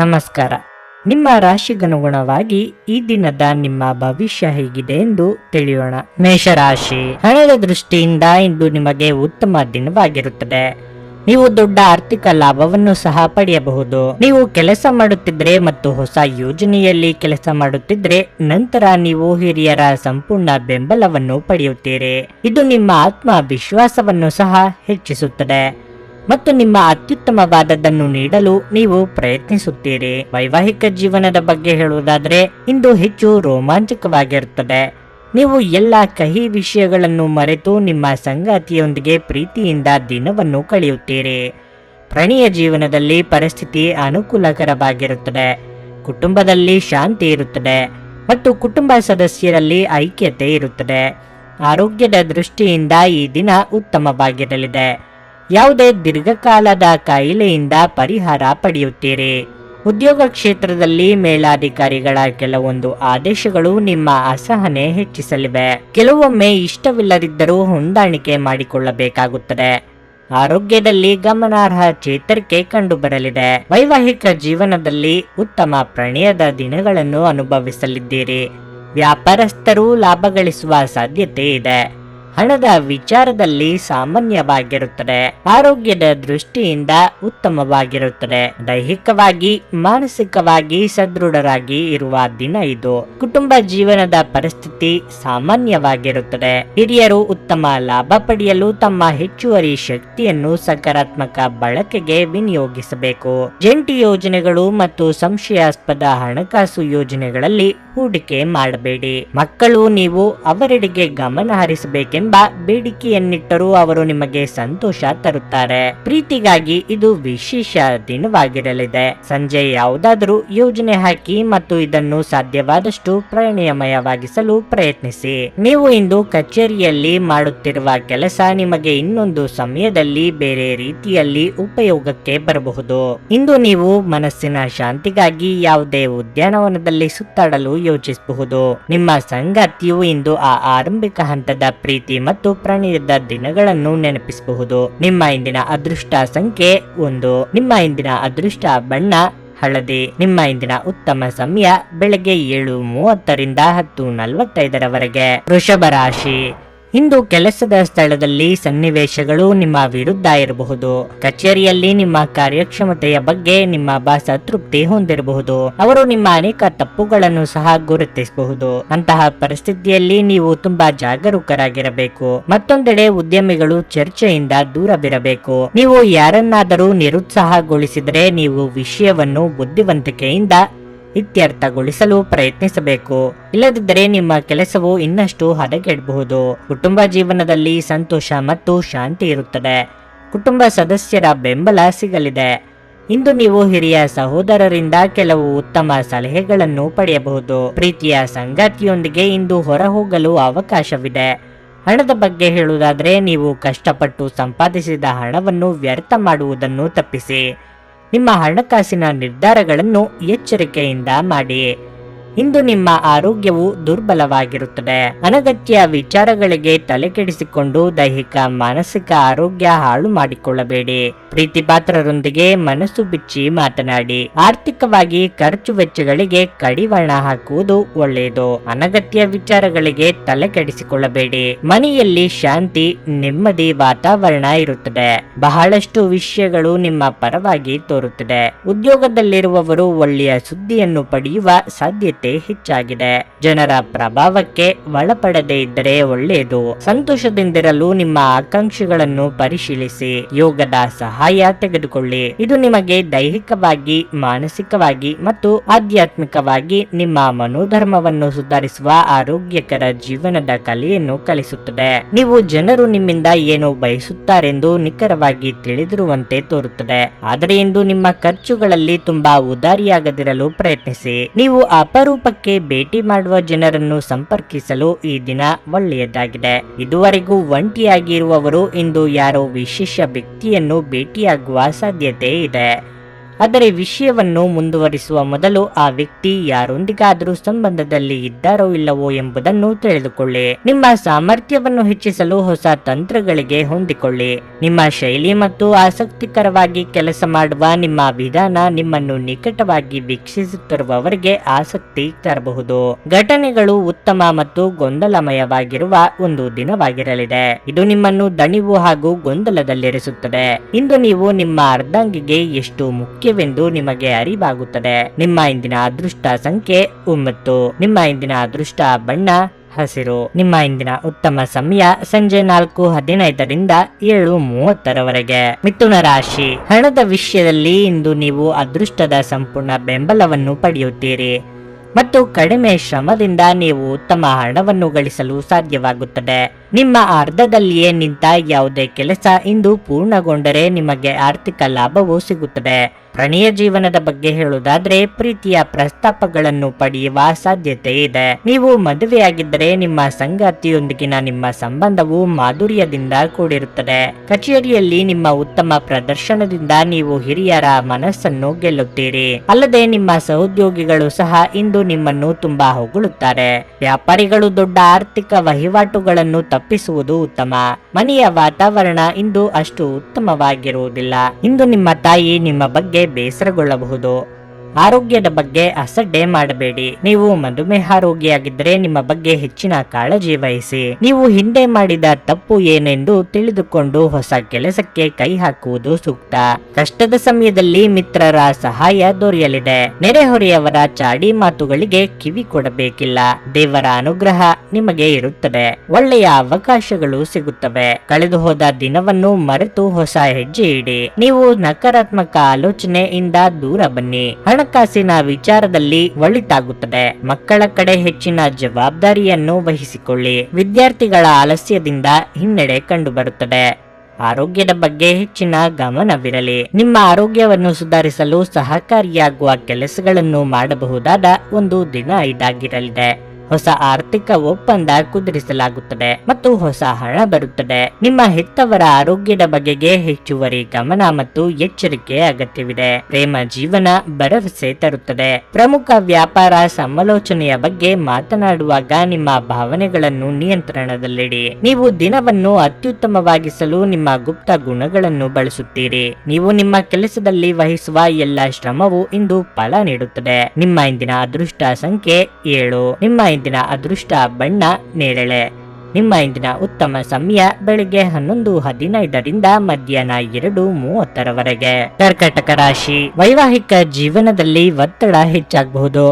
ನಮಸ್ಕಾರ. ನಿಮ್ಮ ರಾಶಿಗನುಗುಣವಾಗಿ ಈ ದಿನದ ನಿಮ್ಮ ಭವಿಷ್ಯ ಹೇಗಿದೆ ಎಂದು ತಿಳಿಯೋಣ. ಮೇಷರಾಶಿ, ಹಣದ ದೃಷ್ಟಿಯಿಂದ ಇಂದು ನಿಮಗೆ ಉತ್ತಮ ದಿನವಾಗಿರುತ್ತದೆ. ನೀವು ದೊಡ್ಡ ಆರ್ಥಿಕ ಲಾಭವನ್ನು ಸಹ ಪಡೆಯಬಹುದು. ನೀವು ಕೆಲಸ ಮಾಡುತ್ತಿದ್ರೆ ಮತ್ತು ಹೊಸ ಯೋಜನೆಯಲ್ಲಿ ಕೆಲಸ ಮಾಡುತ್ತಿದ್ರೆ ನಂತರ ನೀವು ಹಿರಿಯರ ಸಂಪೂರ್ಣ ಬೆಂಬಲವನ್ನು ಪಡೆಯುತ್ತೀರಿ. ಇದು ನಿಮ್ಮ ಆತ್ಮವಿಶ್ವಾಸವನ್ನು ಸಹ ಹೆಚ್ಚಿಸುತ್ತದೆ ಮತ್ತು ನಿಮ್ಮ ಅತ್ಯುತ್ತಮವಾದದ್ದನ್ನು ನೀಡಲು ನೀವು ಪ್ರಯತ್ನಿಸುತ್ತೀರಿ. ವೈವಾಹಿಕ ಜೀವನದ ಬಗ್ಗೆ ಹೇಳುವುದಾದರೆ ಇಂದು ಹೆಚ್ಚು ರೋಮಾಂಚಕವಾಗಿರುತ್ತದೆ. ನೀವು ಎಲ್ಲ ಕಹಿ ವಿಷಯಗಳನ್ನು ಮರೆತು ನಿಮ್ಮ ಸಂಗಾತಿಯೊಂದಿಗೆ ಪ್ರೀತಿಯಿಂದ ದಿನವನ್ನು ಕಳೆಯುತ್ತೀರಿ. ಪ್ರಣಯ ಜೀವನದಲ್ಲಿ ಪರಿಸ್ಥಿತಿ ಅನುಕೂಲಕರವಾಗಿರುತ್ತದೆ. ಕುಟುಂಬದಲ್ಲಿ ಶಾಂತಿ ಇರುತ್ತದೆ ಮತ್ತು ಕುಟುಂಬ ಸದಸ್ಯರಲ್ಲಿ ಐಕ್ಯತೆ ಇರುತ್ತದೆ. ಆರೋಗ್ಯದ ದೃಷ್ಟಿಯಿಂದ ಈ ದಿನ ಉತ್ತಮವಾಗಿರಲಿದೆ. ಯಾವುದೇ ದೀರ್ಘಕಾಲದ ಕಾಯಿಲೆಯಿಂದ ಪರಿಹಾರ ಪಡೆಯುತ್ತೀರಿ. ಉದ್ಯೋಗ ಕ್ಷೇತ್ರದಲ್ಲಿ ಮೇಲಾಧಿಕಾರಿಗಳ ಕೆಲವೊಂದು ಆದೇಶಗಳು ನಿಮ್ಮ ಅಸಹನೆ ಹೆಚ್ಚಿಸಲಿವೆ. ಕೆಲವೊಮ್ಮೆ ಇಷ್ಟವಿಲ್ಲದಿದ್ದರೂ ಹೊಂದಾಣಿಕೆ ಮಾಡಿಕೊಳ್ಳಬೇಕಾಗುತ್ತದೆ. ಆರೋಗ್ಯದಲ್ಲಿ ಗಮನಾರ್ಹ ಚೇತರಿಕೆ ಕಂಡುಬರಲಿದೆ. ವೈವಾಹಿಕ ಜೀವನದಲ್ಲಿ ಉತ್ತಮ ಪ್ರಣಯದ ದಿನಗಳನ್ನು ಅನುಭವಿಸಲಿದ್ದೀರಿ. ವ್ಯಾಪಾರಸ್ಥರು ಲಾಭ ಗಳಿಸುವ ಸಾಧ್ಯತೆ ಇದೆ. ಹಣದ ವಿಚಾರದಲ್ಲಿ ಸಾಮಾನ್ಯವಾಗಿರುತ್ತದೆ. ಆರೋಗ್ಯದ ದೃಷ್ಟಿಯಿಂದ ಉತ್ತಮವಾಗಿರುತ್ತದೆ. ದೈಹಿಕವಾಗಿ ಮಾನಸಿಕವಾಗಿ ಸದೃಢರಾಗಿ ಇರುವ ದಿನ ಇದು. ಕುಟುಂಬ ಜೀವನದ ಪರಿಸ್ಥಿತಿ ಸಾಮಾನ್ಯವಾಗಿರುತ್ತದೆ. ಹಿರಿಯರು ಉತ್ತಮ ಲಾಭ ಪಡೆಯಲು ತಮ್ಮ ಹೆಚ್ಚುವರಿ ಶಕ್ತಿಯನ್ನು ಸಕಾರಾತ್ಮಕ ಬಳಕೆಗೆ ವಿನಿಯೋಗಿಸಬೇಕು. ಜಂಟಿ ಯೋಜನೆಗಳು ಮತ್ತು ಸಂಶಯಾಸ್ಪದ ಹಣಕಾಸು ಯೋಜನೆಗಳಲ್ಲಿ ಹೂಡಿಕೆ ಮಾಡಬೇಡಿ. ಮಕ್ಕಳು ನೀವು ಅವರೆಡೆಗೆ ಗಮನ ಹರಿಸಬೇಕೆಂಬ ಬೇಡಿಕೆಯನ್ನಿಟ್ಟರೂ ಅವರು ನಿಮಗೆ ಸಂತೋಷ ತರುತ್ತಾರೆ. ಪ್ರೀತಿಗಾಗಿ ಇದು ವಿಶೇಷ ದಿನವಾಗಿರಲಿದೆ. ಸಂಜೆ ಯಾವುದಾದರೂ ಯೋಜನೆ ಹಾಕಿ ಮತ್ತು ಇದನ್ನು ಸಾಧ್ಯವಾದಷ್ಟು ಪ್ರಣಯಮಯವಾಗಿಸಲು ಪ್ರಯತ್ನಿಸಿ. ನೀವು ಇಂದು ಕಚೇರಿಯಲ್ಲಿ ಮಾಡುತ್ತಿರುವ ಕೆಲಸ ನಿಮಗೆ ಇನ್ನೊಂದು ಸಮಯದಲ್ಲಿ ಬೇರೆ ರೀತಿಯಲ್ಲಿ ಉಪಯೋಗಕ್ಕೆ ಬರಬಹುದು. ಇಂದು ನೀವು ಮನಸ್ಸಿನ ಶಾಂತಿಗಾಗಿ ಯಾವುದೇ ಉದ್ಯಾನವನದಲ್ಲಿ ಸುತ್ತಾಡಲು ಯೋಚಿಸಬಹುದು. ನಿಮ್ಮ ಸಂಗಾತಿಯು ಇಂದು ಆ ಆರಂಭಿಕ ಹಂತದ ಪ್ರೀತಿ ಮತ್ತು ಪ್ರಣಯದ ದಿನಗಳನ್ನು ನೆನಪಿಸಬಹುದು. ನಿಮ್ಮ ಇಂದಿನ ಅದೃಷ್ಟ ಸಂಖ್ಯೆ 1. ನಿಮ್ಮ ಇಂದಿನ ಅದೃಷ್ಟ ಬಣ್ಣ ಹಳದಿ. ನಿಮ್ಮ ಇಂದಿನ ಉತ್ತಮ ಸಮಯ ಬೆಳಗ್ಗೆ 7:30ರಿಂದ 10:45ರವರೆಗೆ. ವೃಷಭ ರಾಶಿ, ಇಂದು ಕೆಲಸದ ಸ್ಥಳದಲ್ಲಿ ಸನ್ನಿವೇಶಗಳು ನಿಮ್ಮ ವಿರುದ್ಧ ಇರಬಹುದು. ಕಚೇರಿಯಲ್ಲಿ ನಿಮ್ಮ ಕಾರ್ಯಕ್ಷಮತೆಯ ಬಗ್ಗೆ ನಿಮ್ಮ ಬಾಸ್ ಅತೃಪ್ತಿ ಹೊಂದಿರಬಹುದು. ಅವರು ನಿಮ್ಮ ಅನೇಕ ತಪ್ಪುಗಳನ್ನು ಸಹ ಗುರುತಿಸಬಹುದು. ಅಂತಹ ಪರಿಸ್ಥಿತಿಯಲ್ಲಿ ನೀವು ತುಂಬಾ ಜಾಗರೂಕರಾಗಿರಬೇಕು. ಮತ್ತೊಂದೆಡೆ ಉದ್ಯಮಿಗಳು ಚರ್ಚೆಯಿಂದ ದೂರವಿರಬೇಕು. ನೀವು ಯಾರನ್ನಾದರೂ ನಿರುತ್ಸಾಹಗೊಳಿಸಿದರೆ ನೀವು ವಿಷಯವನ್ನು ಬುದ್ಧಿವಂತಿಕೆಯಿಂದ ಇತ್ಯರ್ಥಗೊಳಿಸಲು ಪ್ರಯತ್ನಿಸಬೇಕು. ಇಲ್ಲದಿದ್ದರೆ ನಿಮ್ಮ ಕೆಲಸವು ಇನ್ನಷ್ಟು ಹದಗೆಡಬಹುದು. ಕುಟುಂಬ ಜೀವನದಲ್ಲಿ ಸಂತೋಷ ಮತ್ತು ಶಾಂತಿ ಇರುತ್ತದೆ. ಕುಟುಂಬ ಸದಸ್ಯರ ಬೆಂಬಲ ಸಿಗಲಿದೆ. ಇಂದು ನೀವು ಹಿರಿಯ ಸಹೋದರರಿಂದ ಕೆಲವು ಉತ್ತಮ ಸಲಹೆಗಳನ್ನು ಪಡೆಯಬಹುದು. ಪ್ರೀತಿಯ ಸಂಗಾತಿಯೊಂದಿಗೆ ಇಂದು ಹೊರಹೋಗಲು ಅವಕಾಶವಿದೆ. ಹಣದ ಬಗ್ಗೆ ಹೇಳುವುದಾದರೆ ನೀವು ಕಷ್ಟಪಟ್ಟು ಸಂಪಾದಿಸಿದ ಹಣವನ್ನು ವ್ಯರ್ಥ ಮಾಡುವುದನ್ನು ತಪ್ಪಿಸಿ. ನಿಮ್ಮ ಹಣಕಾಸಿನ ನಿರ್ಧಾರಗಳನ್ನು ಎಚ್ಚರಿಕೆಯಿಂದ ಮಾಡಿ. ಇಂದು ನಿಮ್ಮ ಆರೋಗ್ಯವು ದುರ್ಬಲವಾಗಿರುತ್ತದೆ. ಅನಗತ್ಯ ವಿಚಾರಗಳಿಗೆ ತಲೆಕೆಡಿಸಿಕೊಂಡು ದೈಹಿಕ ಮಾನಸಿಕ ಆರೋಗ್ಯ ಹಾಳು ಮಾಡಿಕೊಳ್ಳಬೇಡಿ. ಪ್ರೀತಿ ಪಾತ್ರರೊಂದಿಗೆ ಮನಸ್ಸು ಬಿಚ್ಚಿ ಮಾತನಾಡಿ. ಆರ್ಥಿಕವಾಗಿ ಖರ್ಚು ವೆಚ್ಚಗಳಿಗೆ ಕಡಿವಾಣ ಹಾಕುವುದು ಒಳ್ಳೆಯದು. ಅನಗತ್ಯ ವಿಚಾರಗಳಿಗೆ ತಲೆ ಕೆಡಿಸಿಕೊಳ್ಳಬೇಡಿ. ಮನೆಯಲ್ಲಿ ಶಾಂತಿ ನೆಮ್ಮದಿ ವಾತಾವರಣ ಇರುತ್ತದೆ. ಬಹಳಷ್ಟು ವಿಷಯಗಳು ನಿಮ್ಮ ಪರವಾಗಿ ತೋರುತ್ತದೆ. ಉದ್ಯೋಗದಲ್ಲಿರುವವರು ಒಳ್ಳೆಯ ಸುದ್ದಿಯನ್ನು ಪಡೆಯುವ ಸಾಧ್ಯತೆ ಹೆಚ್ಚಾಗಿದೆ. ಜನರ ಪ್ರಭಾವಕ್ಕೆ ಒಳಪಡದೇ ಇದ್ದರೆ ಒಳ್ಳೆಯದು. ಸಂತೋಷದಿಂದಿರಲು ನಿಮ್ಮ ಆಕಾಂಕ್ಷೆಗಳನ್ನು ಪರಿಶೀಲಿಸಿ. ಯೋಗದ ಸಹಾಯ ತೆಗೆದುಕೊಳ್ಳಿ. ಇದು ನಿಮಗೆ ದೈಹಿಕವಾಗಿ ಮಾನಸಿಕವಾಗಿ ಮತ್ತು ಆಧ್ಯಾತ್ಮಿಕವಾಗಿ ನಿಮ್ಮ ಮನೋಧರ್ಮವನ್ನು ಸುಧಾರಿಸುವ ಆರೋಗ್ಯಕರ ಜೀವನದ ಕಲೆಯನ್ನು ಕಲಿಸುತ್ತದೆ. ನೀವು ಜನರು ನಿಮ್ಮಿಂದ ಏನು ಬಯಸುತ್ತಾರೆಂದು ನಿಖರವಾಗಿ ತಿಳಿದಿರುವಂತೆ ತೋರುತ್ತದೆ. ಆದರೆ ಇಂದು ನಿಮ್ಮ ಖರ್ಚುಗಳಲ್ಲಿ ತುಂಬಾ ಉದಾರಿಯಾಗದಿರಲು ಪ್ರಯತ್ನಿಸಿ. ನೀವು ಅಪರೂಪಕ್ಕೆ ಭೇಟಿ ಮಾಡುವ ಜನರನ್ನು ಸಂಪರ್ಕಿಸಲು ಈ ದಿನ ಒಳ್ಳೆಯದಾಗಿದೆ. ಇದುವರೆಗೂ ಒಂಟಿಯಾಗಿರುವವರು ಇಂದು ಯಾರೋ ವಿಶೇಷ ವ್ಯಕ್ತಿಯನ್ನು ಭೇಟಿಯಾಗುವ ಸಾಧ್ಯತೆ ಇದೆ. ಆದರೆ ವಿಷಯವನ್ನು ಮುಂದುವರಿಸುವ ಮೊದಲು ಆ ವ್ಯಕ್ತಿ ಯಾರೊಂದಿಗಾದರೂ ಸಂಬಂಧದಲ್ಲಿ ಇದ್ದಾರೋ ಇಲ್ಲವೋ ಎಂಬುದನ್ನು ತಿಳಿದುಕೊಳ್ಳಿ. ನಿಮ್ಮ ಸಾಮರ್ಥ್ಯವನ್ನು ಹೆಚ್ಚಿಸಲು ಹೊಸ ತಂತ್ರಗಳಿಗೆ ಹೊಂದಿಕೊಳ್ಳಿ. ನಿಮ್ಮ ಶೈಲಿ ಮತ್ತು ಆಸಕ್ತಿಕರವಾಗಿ ಕೆಲಸ ಮಾಡುವ ನಿಮ್ಮ ವಿಧಾನ ನಿಮ್ಮನ್ನು ನಿಕಟವಾಗಿ ವೀಕ್ಷಿಸುತ್ತಿರುವವರಿಗೆ ಆಸಕ್ತಿ ತರಬಹುದು. ಘಟನೆಗಳು ಉತ್ತಮ ಮತ್ತು ಗೊಂದಲಮಯವಾಗಿರುವ ಒಂದು ದಿನವಾಗಿರಲಿದೆ. ಇದು ನಿಮ್ಮನ್ನು ದಣಿವು ಹಾಗೂ ಗೊಂದಲದಲ್ಲಿರಿಸುತ್ತದೆ. ಇಂದು ನೀವು ನಿಮ್ಮ ಅರ್ಧಾಂಗಿಗೆ ಎಷ್ಟು ಮುಖ್ಯವೆಂದು ನಿಮಗೆ ಅರಿವಾಗುತ್ತದೆ. ನಿಮ್ಮ ಇಂದಿನ ಅದೃಷ್ಟ ಸಂಖ್ಯೆ 9. ನಿಮ್ಮ ಇಂದಿನ ಅದೃಷ್ಟ ಬಣ್ಣ ಹಸಿರು. ನಿಮ್ಮ ಇಂದಿನ ಉತ್ತಮ ಸಮಯ ಸಂಜೆ 4:15ರಿಂದ 7:30ರವರೆಗೆ. ಮಿಥುನ ರಾಶಿ. ಹಣದ ವಿಷಯದಲ್ಲಿ ಇಂದು ನೀವು ಅದೃಷ್ಟದ ಸಂಪೂರ್ಣ ಬೆಂಬಲವನ್ನು ಪಡೆಯುತ್ತೀರಿ ಮತ್ತು ಕಡಿಮೆ ಶ್ರಮದಿಂದ ನೀವು ಉತ್ತಮ ಹಣವನ್ನು ಗಳಿಸಲು ಸಾಧ್ಯವಾಗುತ್ತದೆ. ನಿಮ್ಮ ಅರ್ಧದಲ್ಲಿಯೇ ನಿಂತ ಯಾವುದೇ ಕೆಲಸ ಇಂದು ಪೂರ್ಣಗೊಂಡರೆ ನಿಮಗೆ ಆರ್ಥಿಕ ಲಾಭವೂ ಸಿಗುತ್ತದೆ. ಪ್ರಣಯ ಜೀವನದ ಬಗ್ಗೆ ಹೇಳುವುದಾದ್ರೆ ಪ್ರೀತಿಯ ಪ್ರಸ್ತಾಪಗಳನ್ನು ಪಡೆಯುವ ಸಾಧ್ಯತೆ ಇದೆ. ನೀವು ಮದುವೆಯಾಗಿದ್ದರೆ ನಿಮ್ಮ ಸಂಗಾತಿಯೊಂದಿಗಿನ ನಿಮ್ಮ ಸಂಬಂಧವು ಮಾಧುರ್ಯದಿಂದ ಕೂಡಿರುತ್ತದೆ. ಕಚೇರಿಯಲ್ಲಿ ನಿಮ್ಮ ಉತ್ತಮ ಪ್ರದರ್ಶನದಿಂದ ನೀವು ಹಿರಿಯರ ಮನಸ್ಸನ್ನು ಗೆಲ್ಲುತ್ತೀರಿ. ಅಲ್ಲದೆ ನಿಮ್ಮ ಸಹೋದ್ಯೋಗಿಗಳು ಸಹ ಇಂದು ನಿಮ್ಮನ್ನು ತುಂಬಾ ಹೊಗಳುತ್ತಾರೆ. ವ್ಯಾಪಾರಿಗಳು ದೊಡ್ಡ ಆರ್ಥಿಕ ವಹಿವಾಟುಗಳನ್ನು ತಪ್ಪಿಸುವುದು ಉತ್ತಮ. ಮನೆಯ ವಾತಾವರಣ ಇಂದು ಅಷ್ಟು ಉತ್ತಮವಾಗಿರುವುದಿಲ್ಲ. ಇಂದು ನಿಮ್ಮ ತಾಯಿ ನಿಮ್ಮ ಬಗ್ಗೆ ಬೇಸರಗೊಳ್ಳಬಹುದು. ಆರೋಗ್ಯದ ಬಗ್ಗೆ ಅಸಡ್ಡೆ ಮಾಡಬೇಡಿ. ನೀವು ಮಧುಮೇಹ ರೋಗಿಯಾಗಿದ್ದರೆ ನಿಮ್ಮ ಬಗ್ಗೆ ಹೆಚ್ಚಿನ ಕಾಳಜಿ ವಹಿಸಿ. ನೀವು ಹಿಂದೆ ಮಾಡಿದ ತಪ್ಪು ಏನೆಂದು ತಿಳಿದುಕೊಂಡು ಹೊಸ ಕೆಲಸಕ್ಕೆ ಕೈ ಹಾಕುವುದು ಸೂಕ್ತ. ಕಷ್ಟದ ಸಮಯದಲ್ಲಿ ಮಿತ್ರರ ಸಹಾಯ ದೊರೆಯಲಿದೆ. ನೆರೆಹೊರೆಯವರ ಚಾಡಿ ಮಾತುಗಳಿಗೆ ಕಿವಿ ಕೊಡಬೇಕಿಲ್ಲ. ದೇವರ ಅನುಗ್ರಹ ನಿಮಗೆ ಇರುತ್ತದೆ. ಒಳ್ಳೆಯ ಅವಕಾಶಗಳು ಸಿಗುತ್ತವೆ. ಕಳೆದು ಹೋದ ದಿನವನ್ನು ಮರೆತು ಹೊಸ ಹೆಜ್ಜೆ ಇಡಿ. ನೀವು ನಕಾರಾತ್ಮಕ ಆಲೋಚನೆಯಿಂದ ದೂರ ಬನ್ನಿ. ಹಣಕಾಸಿನ ವಿಚಾರದಲ್ಲಿ ಒಳಿತಾಗುತ್ತದೆ. ಮಕ್ಕಳ ಕಡೆ ಹೆಚ್ಚಿನ ಜವಾಬ್ದಾರಿಯನ್ನು ವಹಿಸಿಕೊಳ್ಳಿ. ವಿದ್ಯಾರ್ಥಿಗಳ ಆಲಸ್ಯದಿಂದ ಹಿನ್ನಡೆ ಕಂಡುಬರುತ್ತದೆ. ಆರೋಗ್ಯದ ಬಗ್ಗೆ ಹೆಚ್ಚಿನ ಗಮನವಿರಲಿ. ನಿಮ್ಮ ಆರೋಗ್ಯವನ್ನು ಸುಧಾರಿಸಲು ಸಹಕಾರಿಯಾಗುವ ಕೆಲಸಗಳನ್ನು ಮಾಡಬಹುದಾದ ಒಂದು ದಿನ ಇದಾಗಿರಲಿದೆ. ಹೊಸ ಆರ್ಥಿಕ ಒಪ್ಪಂದ ಕುದುರಿಸಲಾಗುತ್ತದೆ ಮತ್ತು ಹೊಸ ಹಣ ಬರುತ್ತದೆ. ನಿಮ್ಮ ಹೆತ್ತವರ ಆರೋಗ್ಯದ ಬಗೆಗೆ ಹೆಚ್ಚುವರಿ ಗಮನ ಮತ್ತು ಎಚ್ಚರಿಕೆ ಅಗತ್ಯವಿದೆ. ಪ್ರೇಮ ಜೀವನ ಭರವಸೆ ತರುತ್ತದೆ. ಪ್ರಮುಖ ವ್ಯಾಪಾರ ಸಮಾಲೋಚನೆಯ ಬಗ್ಗೆ ಮಾತನಾಡುವಾಗ ನಿಮ್ಮ ಭಾವನೆಗಳನ್ನು ನಿಯಂತ್ರಣದಲ್ಲಿಡಿ. ನೀವು ದಿನವನ್ನು ಅತ್ಯುತ್ತಮವಾಗಿಸಲು ನಿಮ್ಮ ಗುಪ್ತ ಗುಣಗಳನ್ನು ಬಳಸುತ್ತೀರಿ. ನೀವು ನಿಮ್ಮ ಕೆಲಸದಲ್ಲಿ ವಹಿಸುವ ಎಲ್ಲ ಶ್ರಮವು ಇಂದು ಫಲ ನೀಡುತ್ತದೆ. ನಿಮ್ಮ ಇಂದಿನ ಅದೃಷ್ಟ ಸಂಖ್ಯೆ 7. ನಿಮ್ಮ ಇಂದಿನ ಅದೃಷ್ಟ ಬಣ್ಣ ನೇರಳೆ. ನಿಮ್ಮ ಇಂದಿನ ಉತ್ತಮ ಸಮಯ ಬೆಳಿಗ್ಗೆ 11:15ರಿಂದ ಮಧ್ಯಾಹ್ನ 2:30ರವರೆಗೆ. ಕರ್ಕಾಟಕ ರಾಶಿ. ವೈವಾಹಿಕ ಜೀವನದಲ್ಲಿ ಒತ್ತಡ ಹೆಚ್ಚಾಗಬಹುದು.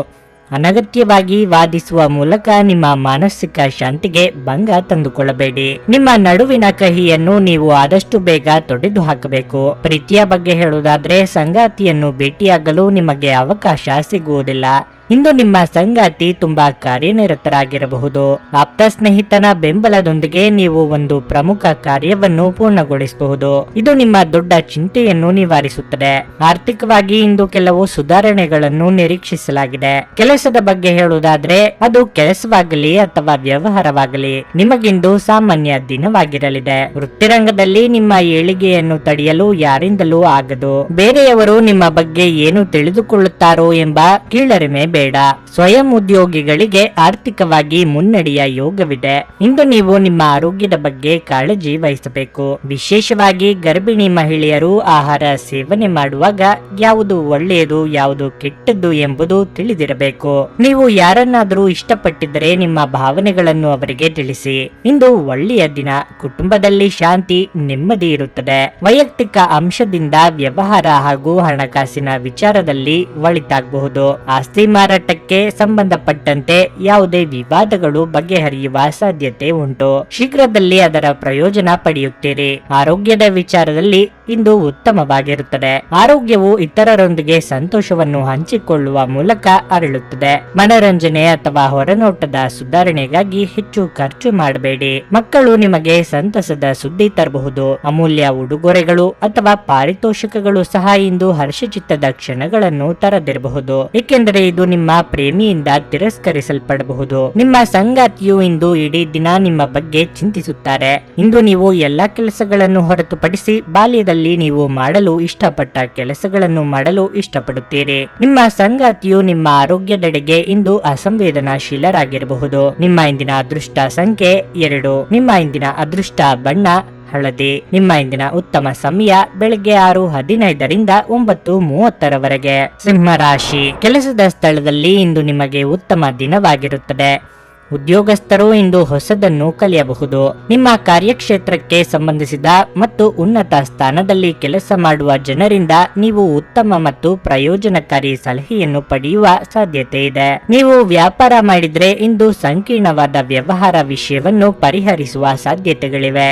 ಅನಗತ್ಯವಾಗಿ ವಾದಿಸುವ ಮೂಲಕ ನಿಮ್ಮ ಮಾನಸಿಕ ಶಾಂತಿಗೆ ಭಂಗ ತಂದುಕೊಳ್ಳಬೇಡಿ. ನಿಮ್ಮ ನಡುವಿನ ಕಹಿಯನ್ನು ನೀವು ಆದಷ್ಟು ಬೇಗ ತೊಡೆದು ಹಾಕಬೇಕು. ಪ್ರೀತಿಯ ಬಗ್ಗೆ ಹೇಳುವುದಾದ್ರೆ ಸಂಗಾತಿಯನ್ನು ಭೇಟಿಯಾಗಲು ನಿಮಗೆ ಅವಕಾಶ ಸಿಗುವುದಿಲ್ಲ. ಇಂದು ನಿಮ್ಮ ಸಂಗಾತಿ ತುಂಬಾ ಕಾರ್ಯನಿರತರಾಗಿರಬಹುದು. ಆಪ್ತ ಸ್ನೇಹಿತನ ಬೆಂಬಲದೊಂದಿಗೆ ನೀವು ಒಂದು ಪ್ರಮುಖ ಕಾರ್ಯವನ್ನು ಪೂರ್ಣಗೊಳಿಸಬಹುದು. ಇದು ನಿಮ್ಮ ದೊಡ್ಡ ಚಿಂತೆಯನ್ನು ನಿವಾರಿಸುತ್ತದೆ. ಆರ್ಥಿಕವಾಗಿ ಇಂದು ಕೆಲವು ಸುಧಾರಣೆಗಳನ್ನು ನಿರೀಕ್ಷಿಸಲಾಗಿದೆ. ಕೆಲಸದ ಬಗ್ಗೆ ಹೇಳುವುದಾದ್ರೆ ಅದು ಕೆಲಸವಾಗಲಿ ಅಥವಾ ವ್ಯವಹಾರವಾಗಲಿ ನಿಮಗಿಂದು ಸಾಮಾನ್ಯ ದಿನವಾಗಿರಲಿದೆ. ವೃತ್ತಿರಂಗದಲ್ಲಿ ನಿಮ್ಮ ಏಳಿಗೆಯನ್ನು ತಡೆಯಲು ಯಾರಿಂದಲೂ ಆಗದು. ಬೇರೆಯವರು ನಿಮ್ಮ ಬಗ್ಗೆ ಏನು ತಿಳಿದುಕೊಳ್ಳುತ್ತಾರೋ ಎಂಬ ಕೀಳರಿಮೆ ಬೇಡ. ಸ್ವಯಂ ಉದ್ಯೋಗಿಗಳಿಗೆ ಆರ್ಥಿಕವಾಗಿ ಮುನ್ನಡೆಯ ಯೋಗವಿದೆ. ಇಂದು ನೀವು ನಿಮ್ಮ ಆರೋಗ್ಯದ ಬಗ್ಗೆ ಕಾಳಜಿ ವಹಿಸಬೇಕು. ವಿಶೇಷವಾಗಿ ಗರ್ಭಿಣಿ ಮಹಿಳೆಯರು ಆಹಾರ ಸೇವನೆ ಮಾಡುವಾಗ ಯಾವುದು ಒಳ್ಳೆಯದು ಯಾವುದು ಕೆಟ್ಟದ್ದು ಎಂಬುದು ತಿಳಿದಿರಬೇಕು. ನೀವು ಯಾರನ್ನಾದರೂ ಇಷ್ಟಪಟ್ಟಿದ್ದರೆ ನಿಮ್ಮ ಭಾವನೆಗಳನ್ನು ಅವರಿಗೆ ತಿಳಿಸಿ. ಇಂದು ಒಳ್ಳೆಯ ದಿನ. ಕುಟುಂಬದಲ್ಲಿ ಶಾಂತಿ ನೆಮ್ಮದಿ ಇರುತ್ತದೆ. ವೈಯಕ್ತಿಕ ಅಂಶದಿಂದ ವ್ಯವಹಾರ ಹಾಗೂ ಹಣಕಾಸಿನ ವಿಚಾರದಲ್ಲಿ ಒಳಿತಾಗಬಹುದು. ಆಸ್ತಿ ಮಾರಾಟಕ್ಕೆ ಸಂಬಂಧಪಟ್ಟಂತೆ ಯಾವುದೇ ವಿವಾದಗಳು ಬಗೆಹರಿಯುವ ಸಾಧ್ಯತೆ ಉಂಟು. ಶೀಘ್ರದಲ್ಲಿ ಅದರ ಪ್ರಯೋಜನ ಪಡೆಯುತ್ತೀರಿ. ಆರೋಗ್ಯದ ವಿಚಾರದಲ್ಲಿ ಇಂದು ಉತ್ತಮವಾಗಿರುತ್ತದೆ. ಆರೋಗ್ಯವು ಇತರರೊಂದಿಗೆ ಸಂತೋಷವನ್ನು ಹಂಚಿಕೊಳ್ಳುವ ಮೂಲಕ ಅರಳುತ್ತದೆ. ಮನರಂಜನೆ ಅಥವಾ ಹೊರನೋಟದ ಸುಧಾರಣೆಗಾಗಿ ಹೆಚ್ಚು ಖರ್ಚು ಮಾಡಬೇಡಿ. ಮಕ್ಕಳು ನಿಮಗೆ ಸಂತಸದ ಸುದ್ದಿ ತರಬಹುದು. ಅಮೂಲ್ಯ ಉಡುಗೊರೆಗಳು ಅಥವಾ ಪಾರಿತೋಷಕಗಳು ಸಹ ಇಂದು ಹರ್ಷಚಿತ್ತದ ಕ್ಷಣಗಳನ್ನು ತರದಿರಬಹುದು, ಏಕೆಂದರೆ ಇದು ನಿಮ್ಮ ಪ್ರೇಮಿಯಿಂದ ತಿರಸ್ಕರಿಸಲ್ಪಡಬಹುದು. ನಿಮ್ಮ ಸಂಗಾತಿಯು ಇಂದು ಇಡೀ ದಿನ ನಿಮ್ಮ ಬಗ್ಗೆ ಚಿಂತಿಸುತ್ತಾರೆ. ಇಂದು ನೀವು ಎಲ್ಲಾ ಕೆಲಸಗಳನ್ನು ಹೊರತುಪಡಿಸಿ ಬಾಲ್ಯದಲ್ಲಿ ಸಂದರ್ಭದಲ್ಲಿ ನೀವು ಮಾಡಲು ಇಷ್ಟಪಟ್ಟ ಕೆಲಸಗಳನ್ನು ಮಾಡಲು ಇಷ್ಟಪಡುತ್ತೀರಿ. ನಿಮ್ಮ ಸಂಗಾತಿಯು ನಿಮ್ಮ ಆರೋಗ್ಯದೆಡೆಗೆ ಇಂದು ಅಸಂವೇದನಾಶೀಲರಾಗಿರಬಹುದು. ನಿಮ್ಮ ಇಂದಿನ ಅದೃಷ್ಟ ಸಂಖ್ಯೆ 2. ನಿಮ್ಮ ಇಂದಿನ ಅದೃಷ್ಟ ಬಣ್ಣ ಹಳದಿ. ನಿಮ್ಮ ಇಂದಿನ ಉತ್ತಮ ಸಮಯ ಬೆಳಗ್ಗೆ 6:15ರಿಂದ 9:30ರವರೆಗೆ. ಸಿಂಹ ರಾಶಿ. ಕೆಲಸದ ಸ್ಥಳದಲ್ಲಿ ಇಂದು ನಿಮಗೆ ಉತ್ತಮ ದಿನವಾಗಿರುತ್ತದೆ. ಉದ್ಯೋಗಸ್ಥರು ಇಂದು ಹೊಸದನ್ನು ಕಲಿಯಬಹುದು. ನಿಮ್ಮ ಕಾರ್ಯಕ್ಷೇತ್ರಕ್ಕೆ ಸಂಬಂಧಿಸಿದ ಮತ್ತು ಉನ್ನತ ಸ್ಥಾನದಲ್ಲಿ ಕೆಲಸ ಮಾಡುವ ಜನರಿಂದ ನೀವು ಉತ್ತಮ ಮತ್ತು ಪ್ರಯೋಜನಕಾರಿ ಸಲಹೆಯನ್ನು ಪಡೆಯುವ ಸಾಧ್ಯತೆ ಇದೆ. ನೀವು ವ್ಯಾಪಾರ ಮಾಡಿದ್ರೆ ಇಂದು ಸಂಕೀರ್ಣವಾದ ವ್ಯವಹಾರ ವಿಷಯವನ್ನು ಪರಿಹರಿಸುವ ಸಾಧ್ಯತೆಗಳಿವೆ.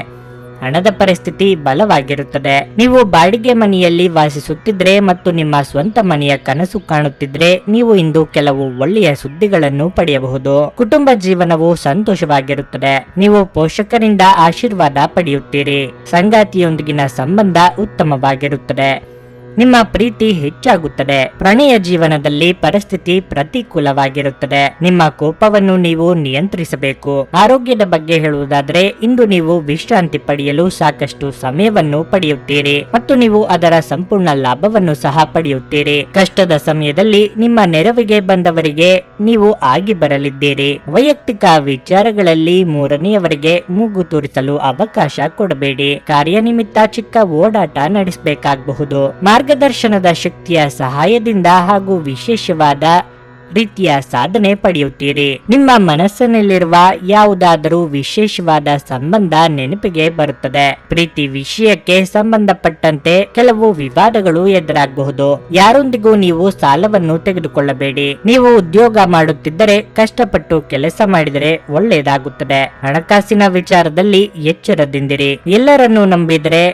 ಹಣದ ಪರಿಸ್ಥಿತಿ ಬಲವಾಗಿರುತ್ತದೆ. ನೀವು ಬಾಡಿಗೆ ಮನೆಯಲ್ಲಿ ವಾಸಿಸುತ್ತಿದ್ರೆ ಮತ್ತು ನಿಮ್ಮ ಸ್ವಂತ ಮನೆಯ ಕನಸು ಕಾಣುತ್ತಿದ್ರೆ ನೀವು ಇಂದು ಕೆಲವು ಒಳ್ಳೆಯ ಸುದ್ದಿಗಳನ್ನು ಪಡೆಯಬಹುದು. ಕುಟುಂಬ ಜೀವನವು ಸಂತೋಷವಾಗಿರುತ್ತದೆ. ನೀವು ಪೋಷಕರಿಂದ ಆಶೀರ್ವಾದ ಪಡೆಯುತ್ತೀರಿ. ಸಂಗಾತಿಯೊಂದಿಗಿನ ಸಂಬಂಧ ಉತ್ತಮವಾಗಿರುತ್ತದೆ. ನಿಮ್ಮ ಪ್ರೀತಿ ಹೆಚ್ಚಾಗುತ್ತದೆ. ಪ್ರಣಯ ಜೀವನದಲ್ಲಿ ಪರಿಸ್ಥಿತಿ ಪ್ರತಿಕೂಲವಾಗಿರುತ್ತದೆ. ನಿಮ್ಮ ಕೋಪವನ್ನು ನೀವು ನಿಯಂತ್ರಿಸಬೇಕು. ಆರೋಗ್ಯದ ಬಗ್ಗೆ ಹೇಳುವುದಾದರೆ ಇಂದು ನೀವು ವಿಶ್ರಾಂತಿ ಪಡೆಯಲು ಸಾಕಷ್ಟು ಸಮಯವನ್ನು ಪಡೆಯುತ್ತೀರಿ ಮತ್ತು ನೀವು ಅದರ ಸಂಪೂರ್ಣ ಲಾಭವನ್ನು ಸಹ ಪಡೆಯುತ್ತೀರಿ. ಕಷ್ಟದ ಸಮಯದಲ್ಲಿ ನಿಮ್ಮ ನೆರವಿಗೆ ಬಂದವರಿಗೆ ನೀವು ಆಗಿ ಬರಲಿದ್ದೀರಿ. ವೈಯಕ್ತಿಕ ವಿಚಾರಗಳಲ್ಲಿ ಮೂರನೆಯವರಿಗೆ ಮೂಗು ತೂರಿಸಲು ಅವಕಾಶ ಕೊಡಬೇಡಿ. ಕಾರ್ಯನಿಮಿತ್ತ ಚಿಕ್ಕ ಓಡಾಟ ನಡೆಸಬೇಕಾಗಬಹುದು. ಮಾರ್ಗದರ್ಶನದ ಶಕ್ತಿಯ ಸಹಾಯದಿಂದ ಹಾಗೂ ವಿಶೇಷವಾದ ರೀತಿಯ ಸಾಧನೆ ಪಡೆಯುತ್ತೀರಿ. ನಿಮ್ಮ ಮನಸ್ಸಿನಲ್ಲಿರುವ ಯಾವುದಾದರೂ ವಿಶೇಷವಾದ ಸಂಬಂಧ ನೆನಪಿಗೆ ಬರುತ್ತದೆ. ಪ್ರೀತಿ ವಿಷಯಕ್ಕೆ ಸಂಬಂಧಪಟ್ಟಂತೆ ಕೆಲವು ವಿವಾದಗಳು ಎದುರಾಗಬಹುದು. ಯಾರೊಂದಿಗೂ ನೀವು ಸಾಲವನ್ನು ತೆಗೆದುಕೊಳ್ಳಬೇಡಿ. ನೀವು ಉದ್ಯೋಗ ಮಾಡುತ್ತಿದ್ದರೆ ಕಷ್ಟಪಟ್ಟು ಕೆಲಸ ಮಾಡಿದರೆ ಒಳ್ಳೆಯದಾಗುತ್ತದೆ. ಹಣಕಾಸಿನ ವಿಚಾರದಲ್ಲಿ ಎಚ್ಚರದಿಂದಿರಿ. ಎಲ್ಲರನ್ನೂ ನಂಬಿದರೆ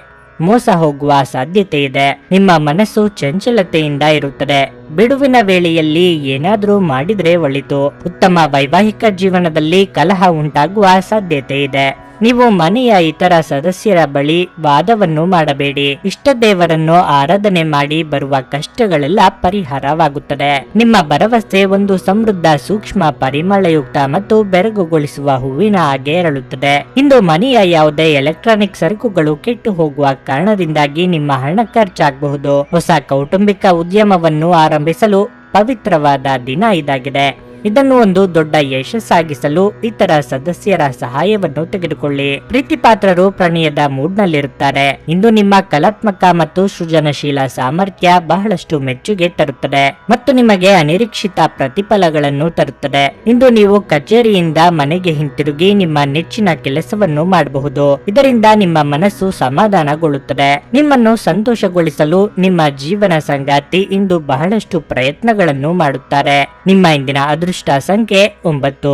ಮೋಸ ಹೋಗುವ ಸಾಧ್ಯತೆ ಇದೆ. ನಿಮ್ಮ ಮನಸ್ಸು ಚಂಚಲತೆಯಿಂದ ಇರುತ್ತದೆ. ಬಿಡುವಿನ ವೇಳೆಯಲ್ಲಿ ಏನಾದರೂ ಮಾಡಿದ್ರೆ ಒಳಿತು. ಉತ್ತಮ ವೈವಾಹಿಕ ಜೀವನದಲ್ಲಿ ಕಲಹ ಉಂಟಾಗುವ ಸಾಧ್ಯತೆ ಇದೆ. ನೀವು ಮನೆಯ ಇತರ ಸದಸ್ಯರ ಬಳಿ ವಾದವನ್ನು ಮಾಡಬೇಡಿ. ಇಷ್ಟ ದೇವರನ್ನು ಆರಾಧನೆ ಮಾಡಿ ಬರುವ ಕಷ್ಟಗಳೆಲ್ಲ ಪರಿಹಾರವಾಗುತ್ತದೆ. ನಿಮ್ಮ ಭರವಸೆ ಒಂದು ಸಮೃದ್ಧ, ಸೂಕ್ಷ್ಮ, ಪರಿಮಳಯುಕ್ತ ಮತ್ತು ಬೆರಗುಗೊಳಿಸುವ ಹೂವಿನ ಹಾಗೆ ಅರಳುತ್ತದೆ. ಇಂದು ಮನೆಯ ಯಾವುದೇ ಎಲೆಕ್ಟ್ರಾನಿಕ್ ಸರಕುಗಳು ಕೆಟ್ಟು ಹೋಗುವ ಕಾರಣದಿಂದಾಗಿ ನಿಮ್ಮ ಹಣ ಖರ್ಚಾಗಬಹುದು. ಹೊಸ ಕೌಟುಂಬಿಕ ಉದ್ಯಮವನ್ನು ಆರಂಭಿಸಲು ಪವಿತ್ರವಾದ ದಿನ ಇದಾಗಿದೆ. ಇದನ್ನು ಒಂದು ದೊಡ್ಡ ಯಶಸ್ಸಾಗಿಸಲು ಇತರ ಸದಸ್ಯರ ಸಹಾಯವನ್ನು ತೆಗೆದುಕೊಳ್ಳಿ. ಪ್ರೀತಿಪಾತ್ರರು ಪ್ರಣಯದ ಮೂಡ್ನಲ್ಲಿರುತ್ತಾರೆ. ಇಂದು ನಿಮ್ಮ ಕಲಾತ್ಮಕ ಮತ್ತು ಸೃಜನಶೀಲ ಸಾಮರ್ಥ್ಯ ಬಹಳಷ್ಟು ಮೆಚ್ಚುಗೆ ತರುತ್ತದೆ ಮತ್ತು ನಿಮಗೆ ಅನಿರೀಕ್ಷಿತ ಪ್ರತಿಫಲಗಳನ್ನು ತರುತ್ತದೆ. ಇಂದು ನೀವು ಕಚೇರಿಯಿಂದ ಮನೆಗೆ ಹಿಂತಿರುಗಿ ನಿಮ್ಮ ನೆಚ್ಚಿನ ಕೆಲಸವನ್ನು ಮಾಡಬಹುದು. ಇದರಿಂದ ನಿಮ್ಮ ಮನಸ್ಸು ಸಮಾಧಾನಗೊಳ್ಳುತ್ತದೆ. ನಿಮ್ಮನ್ನು ಸಂತೋಷಗೊಳಿಸಲು ನಿಮ್ಮ ಜೀವನ ಸಂಗಾತಿ ಇಂದು ಬಹಳಷ್ಟು ಪ್ರಯತ್ನಗಳನ್ನು ಮಾಡುತ್ತಾರೆ. ನಿಮ್ಮ ಇಂದಿನ ಅದೃಷ್ಟ ಸಂಖ್ಯೆ 9.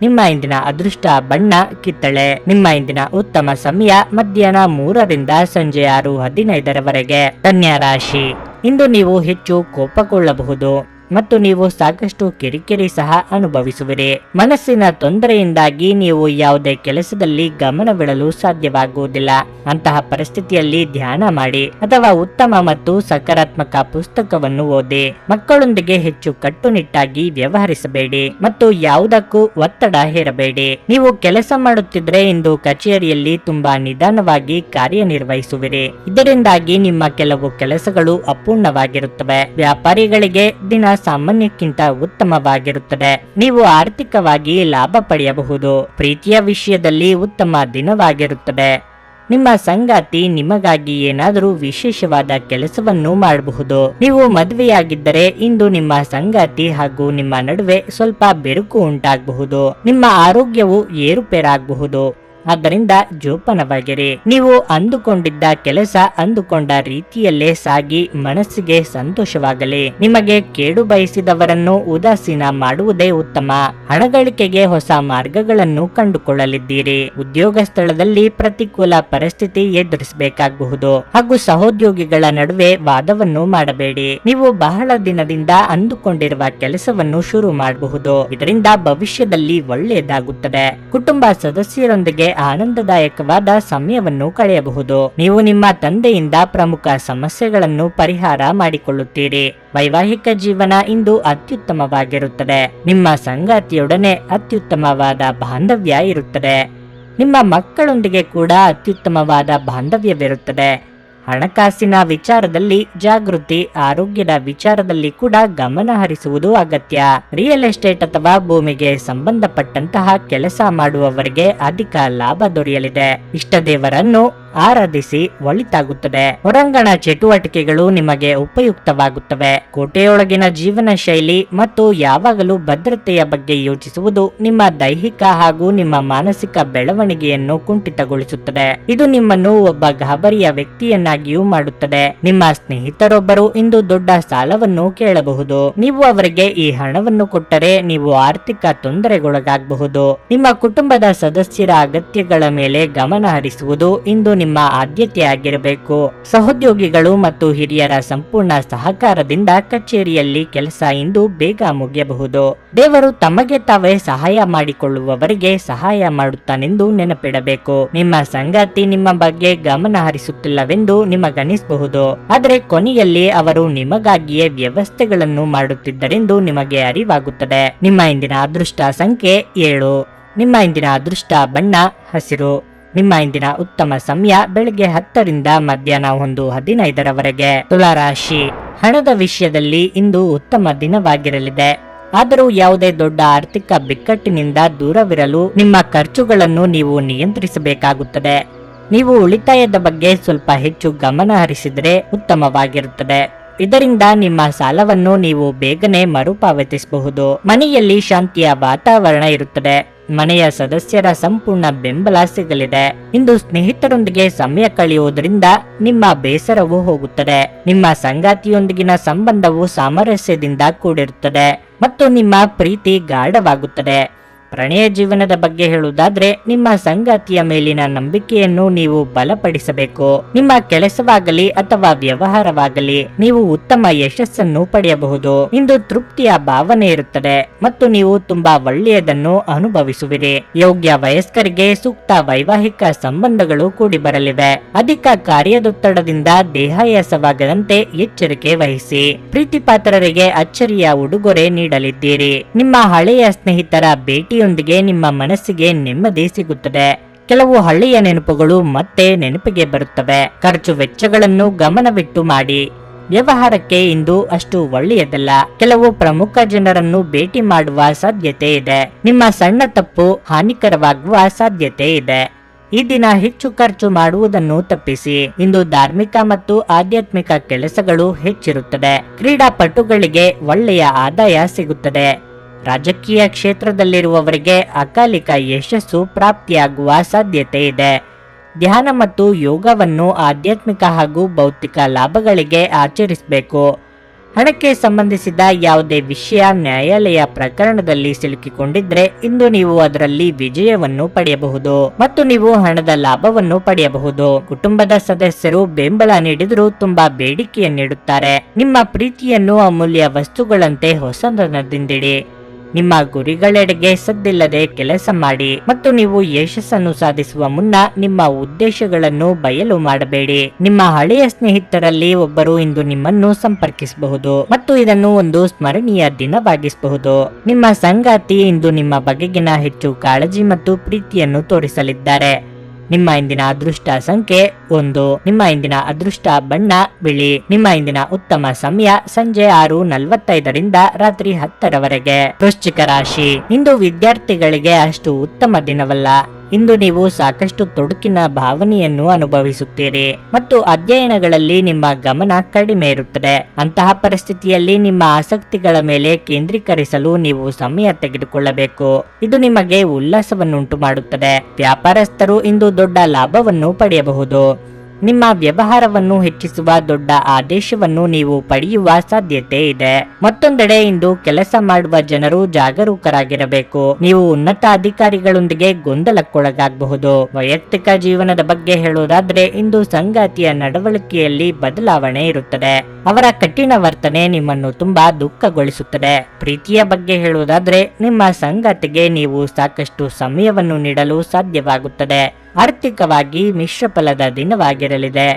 ನಿಮ್ಮ ಇಂದಿನ ಅದೃಷ್ಟ ಬಣ್ಣ ಕಿತ್ತಳೆ. ನಿಮ್ಮ ಇಂದಿನ ಉತ್ತಮ ಸಮಯ ಮಧ್ಯಾಹ್ನ 3ರಿಂದ ಸಂಜೆ 6:15ರವರೆಗೆ. ಕನ್ಯಾ ರಾಶಿ. ಇಂದು ನೀವು ಹೆಚ್ಚು ಕೋಪಗೊಳ್ಳಬಹುದು ಮತ್ತು ನೀವು ಸಾಕಷ್ಟು ಕಿರಿಕಿರಿ ಸಹ ಅನುಭವಿಸುವಿರಿ. ಮನಸ್ಸಿನ ತೊಂದರೆಯಿಂದಾಗಿ ನೀವು ಯಾವುದೇ ಕೆಲಸದಲ್ಲಿ ಗಮನವಿಡಲು ಸಾಧ್ಯವಾಗುವುದಿಲ್ಲ. ಅಂತಹ ಪರಿಸ್ಥಿತಿಯಲ್ಲಿ ಧ್ಯಾನ ಮಾಡಿ ಅಥವಾ ಉತ್ತಮ ಮತ್ತು ಸಕಾರಾತ್ಮಕ ಪುಸ್ತಕವನ್ನು ಓದಿ. ಮಕ್ಕಳೊಂದಿಗೆ ಹೆಚ್ಚು ಕಟ್ಟುನಿಟ್ಟಾಗಿ ವ್ಯವಹರಿಸಬೇಡಿ ಮತ್ತು ಯಾವುದಕ್ಕೂ ಒತ್ತಡ ಹೇರಬೇಡಿ. ನೀವು ಕೆಲಸ ಮಾಡುತ್ತಿದ್ರೆ ಇಂದು ಕಚೇರಿಯಲ್ಲಿ ತುಂಬಾ ನಿಧಾನವಾಗಿ ಕಾರ್ಯನಿರ್ವಹಿಸುವಿರಿ. ಇದರಿಂದಾಗಿ ನಿಮ್ಮ ಕೆಲವು ಕೆಲಸಗಳು ಅಪೂರ್ಣವಾಗಿರುತ್ತವೆ. ವ್ಯಾಪಾರಿಗಳಿಗೆ ದಿನ ಸಾಮಾನ್ಯಕ್ಕಿಂತ ಉತ್ತಮವಾಗಿರುತ್ತದೆ. ನೀವು ಆರ್ಥಿಕವಾಗಿ ಲಾಭ ಪಡೆಯಬಹುದು. ಪ್ರೀತಿಯ ವಿಷಯದಲ್ಲಿ ಉತ್ತಮ ದಿನವಾಗಿರುತ್ತದೆ. ನಿಮ್ಮ ಸಂಗಾತಿ ನಿಮಗಾಗಿ ಏನಾದರೂ ವಿಶೇಷವಾದ ಕೆಲಸವನ್ನು ಮಾಡಬಹುದು. ನೀವು ಮದುವೆಯಾಗಿದ್ದರೆ ಇಂದು ನಿಮ್ಮ ಸಂಗಾತಿ ಹಾಗೂ ನಿಮ್ಮ ನಡುವೆ ಸ್ವಲ್ಪ ಬೆರುಕು ಉಂಟಾಗಬಹುದು. ನಿಮ್ಮ ಆರೋಗ್ಯವು ಏರುಪೇರಾಗಬಹುದು. ಆದ್ದರಿಂದ ಜೋಪಾನವಾಗಿರಿ. ನೀವು ಅಂದುಕೊಂಡಿದ್ದ ಕೆಲಸ ಅಂದುಕೊಂಡ ರೀತಿಯಲ್ಲೇ ಸಾಗಿ ಮನಸ್ಸಿಗೆ ಸಂತೋಷವಾಗಲಿ. ನಿಮಗೆ ಕೇಡು ಬಯಸಿದವರನ್ನು ಉದಾಸೀನ ಮಾಡುವುದೇ ಉತ್ತಮ. ಹಣಗಳಿಕೆಗೆ ಹೊಸ ಮಾರ್ಗಗಳನ್ನು ಕಂಡುಕೊಳ್ಳಲಿದ್ದೀರಿ. ಉದ್ಯೋಗ ಸ್ಥಳದಲ್ಲಿ ಪ್ರತಿಕೂಲ ಪರಿಸ್ಥಿತಿ ಎದುರಿಸಬೇಕಾಗಬಹುದು ಹಾಗೂ ಸಹೋದ್ಯೋಗಿಗಳ ನಡುವೆ ವಾದವನ್ನು ಮಾಡಬೇಡಿ. ನೀವು ಬಹಳ ದಿನದಿಂದ ಅಂದುಕೊಂಡಿರುವ ಕೆಲಸವನ್ನು ಶುರು ಮಾಡಬಹುದು. ಇದರಿಂದ ಭವಿಷ್ಯದಲ್ಲಿ ಒಳ್ಳೆಯದಾಗುತ್ತದೆ. ಕುಟುಂಬ ಸದಸ್ಯರೊಂದಿಗೆ ಆನಂದದಾಯಕವಾದ ಸಮಯವನ್ನು ಕಳೆಯಬಹುದು. ನೀವು ನಿಮ್ಮ ತಂದೆಯಿಂದ ಪ್ರಮುಖ ಸಮಸ್ಯೆಗಳನ್ನು ಪರಿಹಾರ ಮಾಡಿಕೊಳ್ಳುತ್ತೀರಿ. ವೈವಾಹಿಕ ಜೀವನ ಇಂದು ಅತ್ಯುತ್ತಮವಾಗಿರುತ್ತದೆ. ನಿಮ್ಮ ಸಂಗಾತಿಯೊಡನೆ ಅತ್ಯುತ್ತಮವಾದ ಬಾಂಧವ್ಯ ಇರುತ್ತದೆ. ನಿಮ್ಮ ಮಕ್ಕಳೊಂದಿಗೆ ಕೂಡ ಅತ್ಯುತ್ತಮವಾದ ಬಾಂಧವ್ಯವಿರುತ್ತದೆ. ಹಣಕಾಸಿನ ವಿಚಾರದಲ್ಲಿ ಜಾಗೃತಿ, ಆರೋಗ್ಯದ ವಿಚಾರದಲ್ಲಿ ಕೂಡ ಗಮನ ಹರಿಸುವುದು ಅಗತ್ಯ. ರಿಯಲ್ ಎಸ್ಟೇಟ್ ಅಥವಾ ಭೂಮಿಗೆ ಸಂಬಂಧಪಟ್ಟಂತಹ ಕೆಲಸ ಮಾಡುವವರಿಗೆ ಅಧಿಕ ಲಾಭ ದೊರೆಯಲಿದೆ. ಇಷ್ಟ ದೇವರನ್ನು ಆರಾಧಿಸಿ ಒಳಿತಾಗುತ್ತದೆ. ಹೊರಾಂಗಣ ಚಟುವಟಿಕೆಗಳು ನಿಮಗೆ ಉಪಯುಕ್ತವಾಗುತ್ತವೆ. ಕೋಟೆಯೊಳಗಿನ ಜೀವನ ಶೈಲಿ ಮತ್ತು ಯಾವಾಗಲೂ ಭದ್ರತೆಯ ಬಗ್ಗೆ ಯೋಚಿಸುವುದು ನಿಮ್ಮ ದೈಹಿಕ ಹಾಗೂ ನಿಮ್ಮ ಮಾನಸಿಕ ಬೆಳವಣಿಗೆಯನ್ನು ಕುಂಠಿತಗೊಳಿಸುತ್ತದೆ. ಇದು ನಿಮ್ಮನ್ನು ಒಬ್ಬ ಗಾಬರಿಯ ವ್ಯಕ್ತಿಯನ್ನಾಗಿಯೂ ಮಾಡುತ್ತದೆ. ನಿಮ್ಮ ಸ್ನೇಹಿತರೊಬ್ಬರು ಇಂದು ದೊಡ್ಡ ಸಾಲವನ್ನು ಕೇಳಬಹುದು. ನೀವು ಅವರಿಗೆ ಈ ಹಣವನ್ನು ಕೊಟ್ಟರೆ ನೀವು ಆರ್ಥಿಕ ತೊಂದರೆಗೊಳಗಾಗಬಹುದು. ನಿಮ್ಮ ಕುಟುಂಬದ ಸದಸ್ಯರ ಅಗತ್ಯಗಳ ಮೇಲೆ ಗಮನ ಹರಿಸುವುದು ಇಂದು ನಿಮ್ಮ ಆದ್ಯತೆಯಾಗಿರಬೇಕು. ಸಹೋದ್ಯೋಗಿಗಳು ಮತ್ತು ಹಿರಿಯರ ಸಂಪೂರ್ಣ ಸಹಕಾರದಿಂದ ಕಚೇರಿಯಲ್ಲಿ ಕೆಲಸ ಇಂದು ಬೇಗ ಮುಗಿಯಬಹುದು. ದೇವರು ತಮಗೆ ತಾವೇ ಸಹಾಯ ಮಾಡಿಕೊಳ್ಳುವವರಿಗೆ ಸಹಾಯ ಮಾಡುತ್ತಾನೆಂದು ನೆನಪಿಡಬೇಕು. ನಿಮ್ಮ ಸಂಗಾತಿ ನಿಮ್ಮ ಬಗ್ಗೆ ಗಮನ ಹರಿಸುತ್ತಿಲ್ಲವೆಂದು ನಿಮಗನಿಸಬಹುದು, ಆದರೆ ಕೊನೆಯಲ್ಲಿ ಅವರು ನಿಮಗಾಗಿಯೇ ವ್ಯವಸ್ಥೆಗಳನ್ನು ಮಾಡುತ್ತಿದ್ದರೆಂದು ನಿಮಗೆ ಅರಿವಾಗುತ್ತದೆ. ನಿಮ್ಮ ಇಂದಿನ ಅದೃಷ್ಟ ಸಂಖ್ಯೆ 7. ನಿಮ್ಮ ಇಂದಿನ ಅದೃಷ್ಟ ಬಣ್ಣ ಹಸಿರು. ನಿಮ್ಮ ಇಂದಿನ ಉತ್ತಮ ಸಮಯ ಬೆಳಗ್ಗೆ 10 ರಿಂದ ಮಧ್ಯಾಹ್ನ 1:15 ತುಲಾ ರಾಶಿ. ಹಣದ ವಿಷಯದಲ್ಲಿ ಇಂದು ಉತ್ತಮ ದಿನವಾಗಿರಲಿದೆ. ಆದರೂ ಯಾವುದೇ ದೊಡ್ಡ ಆರ್ಥಿಕ ಬಿಕ್ಕಟ್ಟಿನಿಂದ ದೂರವಿರಲು ನಿಮ್ಮ ಖರ್ಚುಗಳನ್ನು ನೀವು ನಿಯಂತ್ರಿಸಬೇಕಾಗುತ್ತದೆ. ನೀವು ಉಳಿತಾಯದ ಬಗ್ಗೆ ಸ್ವಲ್ಪ ಹೆಚ್ಚು ಗಮನ ಹರಿಸಿದರೆ ಉತ್ತಮವಾಗಿರುತ್ತದೆ. ಇದರಿಂದ ನಿಮ್ಮ ಸಾಲವನ್ನು ನೀವು ಬೇಗನೆ ಮರುಪಾವತಿಸಬಹುದು. ಮನೆಯಲ್ಲಿ ಶಾಂತಿಯ ವಾತಾವರಣ ಇರುತ್ತದೆ. ಮನೆಯ ಸದಸ್ಯರ ಸಂಪೂರ್ಣ ಬೆಂಬಲ ಸಿಗಲಿದೆ. ಇಂದು ಸ್ನೇಹಿತರೊಂದಿಗೆ ಸಮಯ ಕಳೆಯುವುದರಿಂದ ನಿಮ್ಮ ಬೇಸರವು ಹೋಗುತ್ತದೆ. ನಿಮ್ಮ ಸಂಗಾತಿಯೊಂದಿಗಿನ ಸಂಬಂಧವು ಸಾಮರಸ್ಯದಿಂದ ಕೂಡಿರುತ್ತದೆ ಮತ್ತು ನಿಮ್ಮ ಪ್ರೀತಿ ಗಾಢವಾಗುತ್ತದೆ. ಪ್ರಣಯ ಜೀವನದ ಬಗ್ಗೆ ಹೇಳುವುದಾದ್ರೆ, ನಿಮ್ಮ ಸಂಗಾತಿಯ ಮೇಲಿನ ನಂಬಿಕೆಯನ್ನು ನೀವು ಬಲಪಡಿಸಬೇಕು. ನಿಮ್ಮ ಕೆಲಸವಾಗಲಿ ಅಥವಾ ವ್ಯವಹಾರವಾಗಲಿ ನೀವು ಉತ್ತಮ ಯಶಸ್ಸನ್ನು ಪಡೆಯಬಹುದು. ಇಂದು ತೃಪ್ತಿಯ ಭಾವನೆ ಇರುತ್ತದೆ ಮತ್ತು ನೀವು ತುಂಬಾ ಒಳ್ಳೆಯದನ್ನು ಅನುಭವಿಸುವಿರಿ. ಯೋಗ್ಯ ವಯಸ್ಕರಿಗೆ ಸೂಕ್ತ ವೈವಾಹಿಕ ಸಂಬಂಧಗಳು ಕೂಡಿ ಬರಲಿವೆ. ಅಧಿಕ ಕಾರ್ಯದೊತ್ತಡದಿಂದ ದೇಹಾಯಾಸವಾಗದಂತೆ ಎಚ್ಚರಿಕೆ ವಹಿಸಿ. ಪ್ರೀತಿ ಪಾತ್ರರಿಗೆ ಅಚ್ಚರಿಯ ಉಡುಗೊರೆ ನೀಡಲಿದ್ದೀರಿ. ನಿಮ್ಮ ಹಳೆಯ ಸ್ನೇಹಿತರ ಭೇಟಿ ಯೊಂದಿಗೆ ನಿಮ್ಮ ಮನಸ್ಸಿಗೆ ನೆಮ್ಮದಿ ಸಿಗುತ್ತದೆ. ಕೆಲವು ಹಳೆಯ ನೆನಪುಗಳು ಮತ್ತೆ ನೆನಪಿಗೆ ಬರುತ್ತವೆ. ಖರ್ಚು ವೆಚ್ಚಗಳನ್ನು ಗಮನವಿಟ್ಟು ಮಾಡಿ. ವ್ಯವಹಾರಕ್ಕೆ ಇಂದು ಅಷ್ಟು ಒಳ್ಳೆಯದಲ್ಲ. ಕೆಲವು ಪ್ರಮುಖ ಜನರನ್ನು ಭೇಟಿ ಮಾಡುವ ಸಾಧ್ಯತೆ ಇದೆ. ನಿಮ್ಮ ಸಣ್ಣ ತಪ್ಪು ಹಾನಿಕರವಾಗುವ ಸಾಧ್ಯತೆ ಇದೆ. ಈ ದಿನ ಹೆಚ್ಚು ಖರ್ಚು ಮಾಡುವುದನ್ನು ತಪ್ಪಿಸಿ. ಇಂದು ಧಾರ್ಮಿಕ ಮತ್ತು ಆಧ್ಯಾತ್ಮಿಕ ಕೆಲಸಗಳು ಹೆಚ್ಚಿರುತ್ತದೆ. ಕ್ರೀಡಾಪಟುಗಳಿಗೆ ಒಳ್ಳೆಯ ಆದಾಯ ಸಿಗುತ್ತದೆ. ರಾಜಕೀಯ ಕ್ಷೇತ್ರದಲ್ಲಿರುವವರಿಗೆ ಅಕಾಲಿಕ ಯಶಸ್ಸು ಪ್ರಾಪ್ತಿಯಾಗುವ ಸಾಧ್ಯತೆ ಇದೆ. ಧ್ಯಾನ ಮತ್ತು ಯೋಗವನ್ನು ಆಧ್ಯಾತ್ಮಿಕ ಹಾಗೂ ಭೌತಿಕ ಲಾಭಗಳಿಗೆ ಆಚರಿಸಬೇಕು. ಹಣಕ್ಕೆ ಸಂಬಂಧಿಸಿದ ಯಾವುದೇ ವಿಷಯ ನ್ಯಾಯಾಲಯ ಪ್ರಕರಣದಲ್ಲಿ ಸಿಲುಕಿಕೊಂಡಿದ್ರೆ ಇಂದು ನೀವು ಅದರಲ್ಲಿ ವಿಜಯವನ್ನು ಪಡೆಯಬಹುದು ಮತ್ತು ನೀವು ಹಣದ ಲಾಭವನ್ನು ಪಡೆಯಬಹುದು. ಕುಟುಂಬದ ಸದಸ್ಯರು ಬೆಂಬಲ ನೀಡಿದರೂ ತುಂಬಾ ಬೇಡಿಕೆಯನ್ನಿಡುತ್ತಾರೆ. ನಿಮ್ಮ ಪ್ರೀತಿಯನ್ನು ಅಮೂಲ್ಯ ವಸ್ತುಗಳಂತೆ ಹೊಸದನದಿಂದಿಡಿ. ನಿಮ್ಮ ಗುರಿಗಳೆಡೆಗೆ ಸದ್ದಿಲ್ಲದೆ ಕೆಲಸ ಮಾಡಿ ಮತ್ತು ನೀವು ಯಶಸ್ಸನ್ನು ಸಾಧಿಸುವ ಮುನ್ನ ನಿಮ್ಮ ಉದ್ದೇಶಗಳನ್ನು ಬಯಲು ಮಾಡಬೇಡಿ. ನಿಮ್ಮ ಹಳೆಯ ಸ್ನೇಹಿತರಲ್ಲಿ ಒಬ್ಬರು ಇಂದು ನಿಮ್ಮನ್ನು ಸಂಪರ್ಕಿಸಬಹುದು ಮತ್ತು ಇದನ್ನು ಒಂದು ಸ್ಮರಣೀಯ ದಿನವಾಗಿಸಬಹುದು. ನಿಮ್ಮ ಸಂಗಾತಿ ಇಂದು ನಿಮ್ಮ ಬಗೆಗಿನ ಹೆಚ್ಚು ಕಾಳಜಿ ಮತ್ತು ಪ್ರೀತಿಯನ್ನು ತೋರಿಸಲಿದ್ದಾರೆ. ನಿಮ್ಮ ಇಂದಿನ ಅದೃಷ್ಟ ಸಂಖ್ಯೆ 1. ನಿಮ್ಮ ಇಂದಿನ ಅದೃಷ್ಟ ಬಣ್ಣ ಬಿಳಿ. ನಿಮ್ಮ ಇಂದಿನ ಉತ್ತಮ ಸಮಯ ಸಂಜೆ 6:45 ರಿಂದ ರಾತ್ರಿ 10 ವೃಶ್ಚಿಕ ರಾಶಿ. ಇಂದು ವಿದ್ಯಾರ್ಥಿಗಳಿಗೆ ಅಷ್ಟು ಉತ್ತಮ ದಿನವಲ್ಲ. ಇಂದು ನೀವು ಸಾಕಷ್ಟು ತೊಡಕಿನ ಭಾವನೆಯನ್ನು ಅನುಭವಿಸುತ್ತೀರಿ ಮತ್ತು ಅಧ್ಯಯನಗಳಲ್ಲಿ ನಿಮ್ಮ ಗಮನ ಕಡಿಮೆ ಇರುತ್ತದೆ. ಅಂತಹ ಪರಿಸ್ಥಿತಿಯಲ್ಲಿ ನಿಮ್ಮ ಆಸಕ್ತಿಗಳ ಮೇಲೆ ಕೇಂದ್ರೀಕರಿಸಲು ನೀವು ಸಮಯ ತೆಗೆದುಕೊಳ್ಳಬೇಕು. ಇದು ನಿಮಗೆ ಉಲ್ಲಾಸವನ್ನುಂಟು ಮಾಡುತ್ತದೆ. ವ್ಯಾಪಾರಸ್ಥರು ಇಂದು ದೊಡ್ಡ ಲಾಭವನ್ನು ಪಡೆಯಬಹುದು. ನಿಮ್ಮ ವ್ಯವಹಾರವನ್ನು ಹೆಚ್ಚಿಸುವ ದೊಡ್ಡ ಆದೇಶವನ್ನು ನೀವು ಪಡೆಯುವ ಸಾಧ್ಯತೆ ಇದೆ. ಮತ್ತೊಂದೆಡೆ ಇಂದು ಕೆಲಸ ಮಾಡುವ ಜನರು ಜಾಗರೂಕರಾಗಿರಬೇಕು. ನೀವು ಉನ್ನತ ಅಧಿಕಾರಿಗಳೊಂದಿಗೆ ಗೊಂದಲಕ್ಕೊಳಗಾಗಬಹುದು. ವೈಯಕ್ತಿಕ ಜೀವನದ ಬಗ್ಗೆ ಹೇಳುವುದಾದ್ರೆ ಇಂದು ಸಂಗಾತಿಯ ನಡವಳಿಕೆಯಲ್ಲಿ ಬದಲಾವಣೆ ಇರುತ್ತದೆ. ಅವರ ಕಠಿಣ ವರ್ತನೆ ನಿಮ್ಮನ್ನು ತುಂಬಾ ದುಃಖಗೊಳಿಸುತ್ತದೆ. ಪ್ರೀತಿಯ ಬಗ್ಗೆ ಹೇಳುವುದಾದ್ರೆ ನಿಮ್ಮ ಸಂಗಾತಿಗೆ ನೀವು ಸಾಕಷ್ಟು ಸಮಯವನ್ನು ನೀಡಲು ಸಾಧ್ಯವಾಗುತ್ತದೆ. ಆರ್ಥಿಕವಾಗಿ ಮಿಶ್ರ ಫಲದ ದಿನವಾಗಿರಲಿದೆ.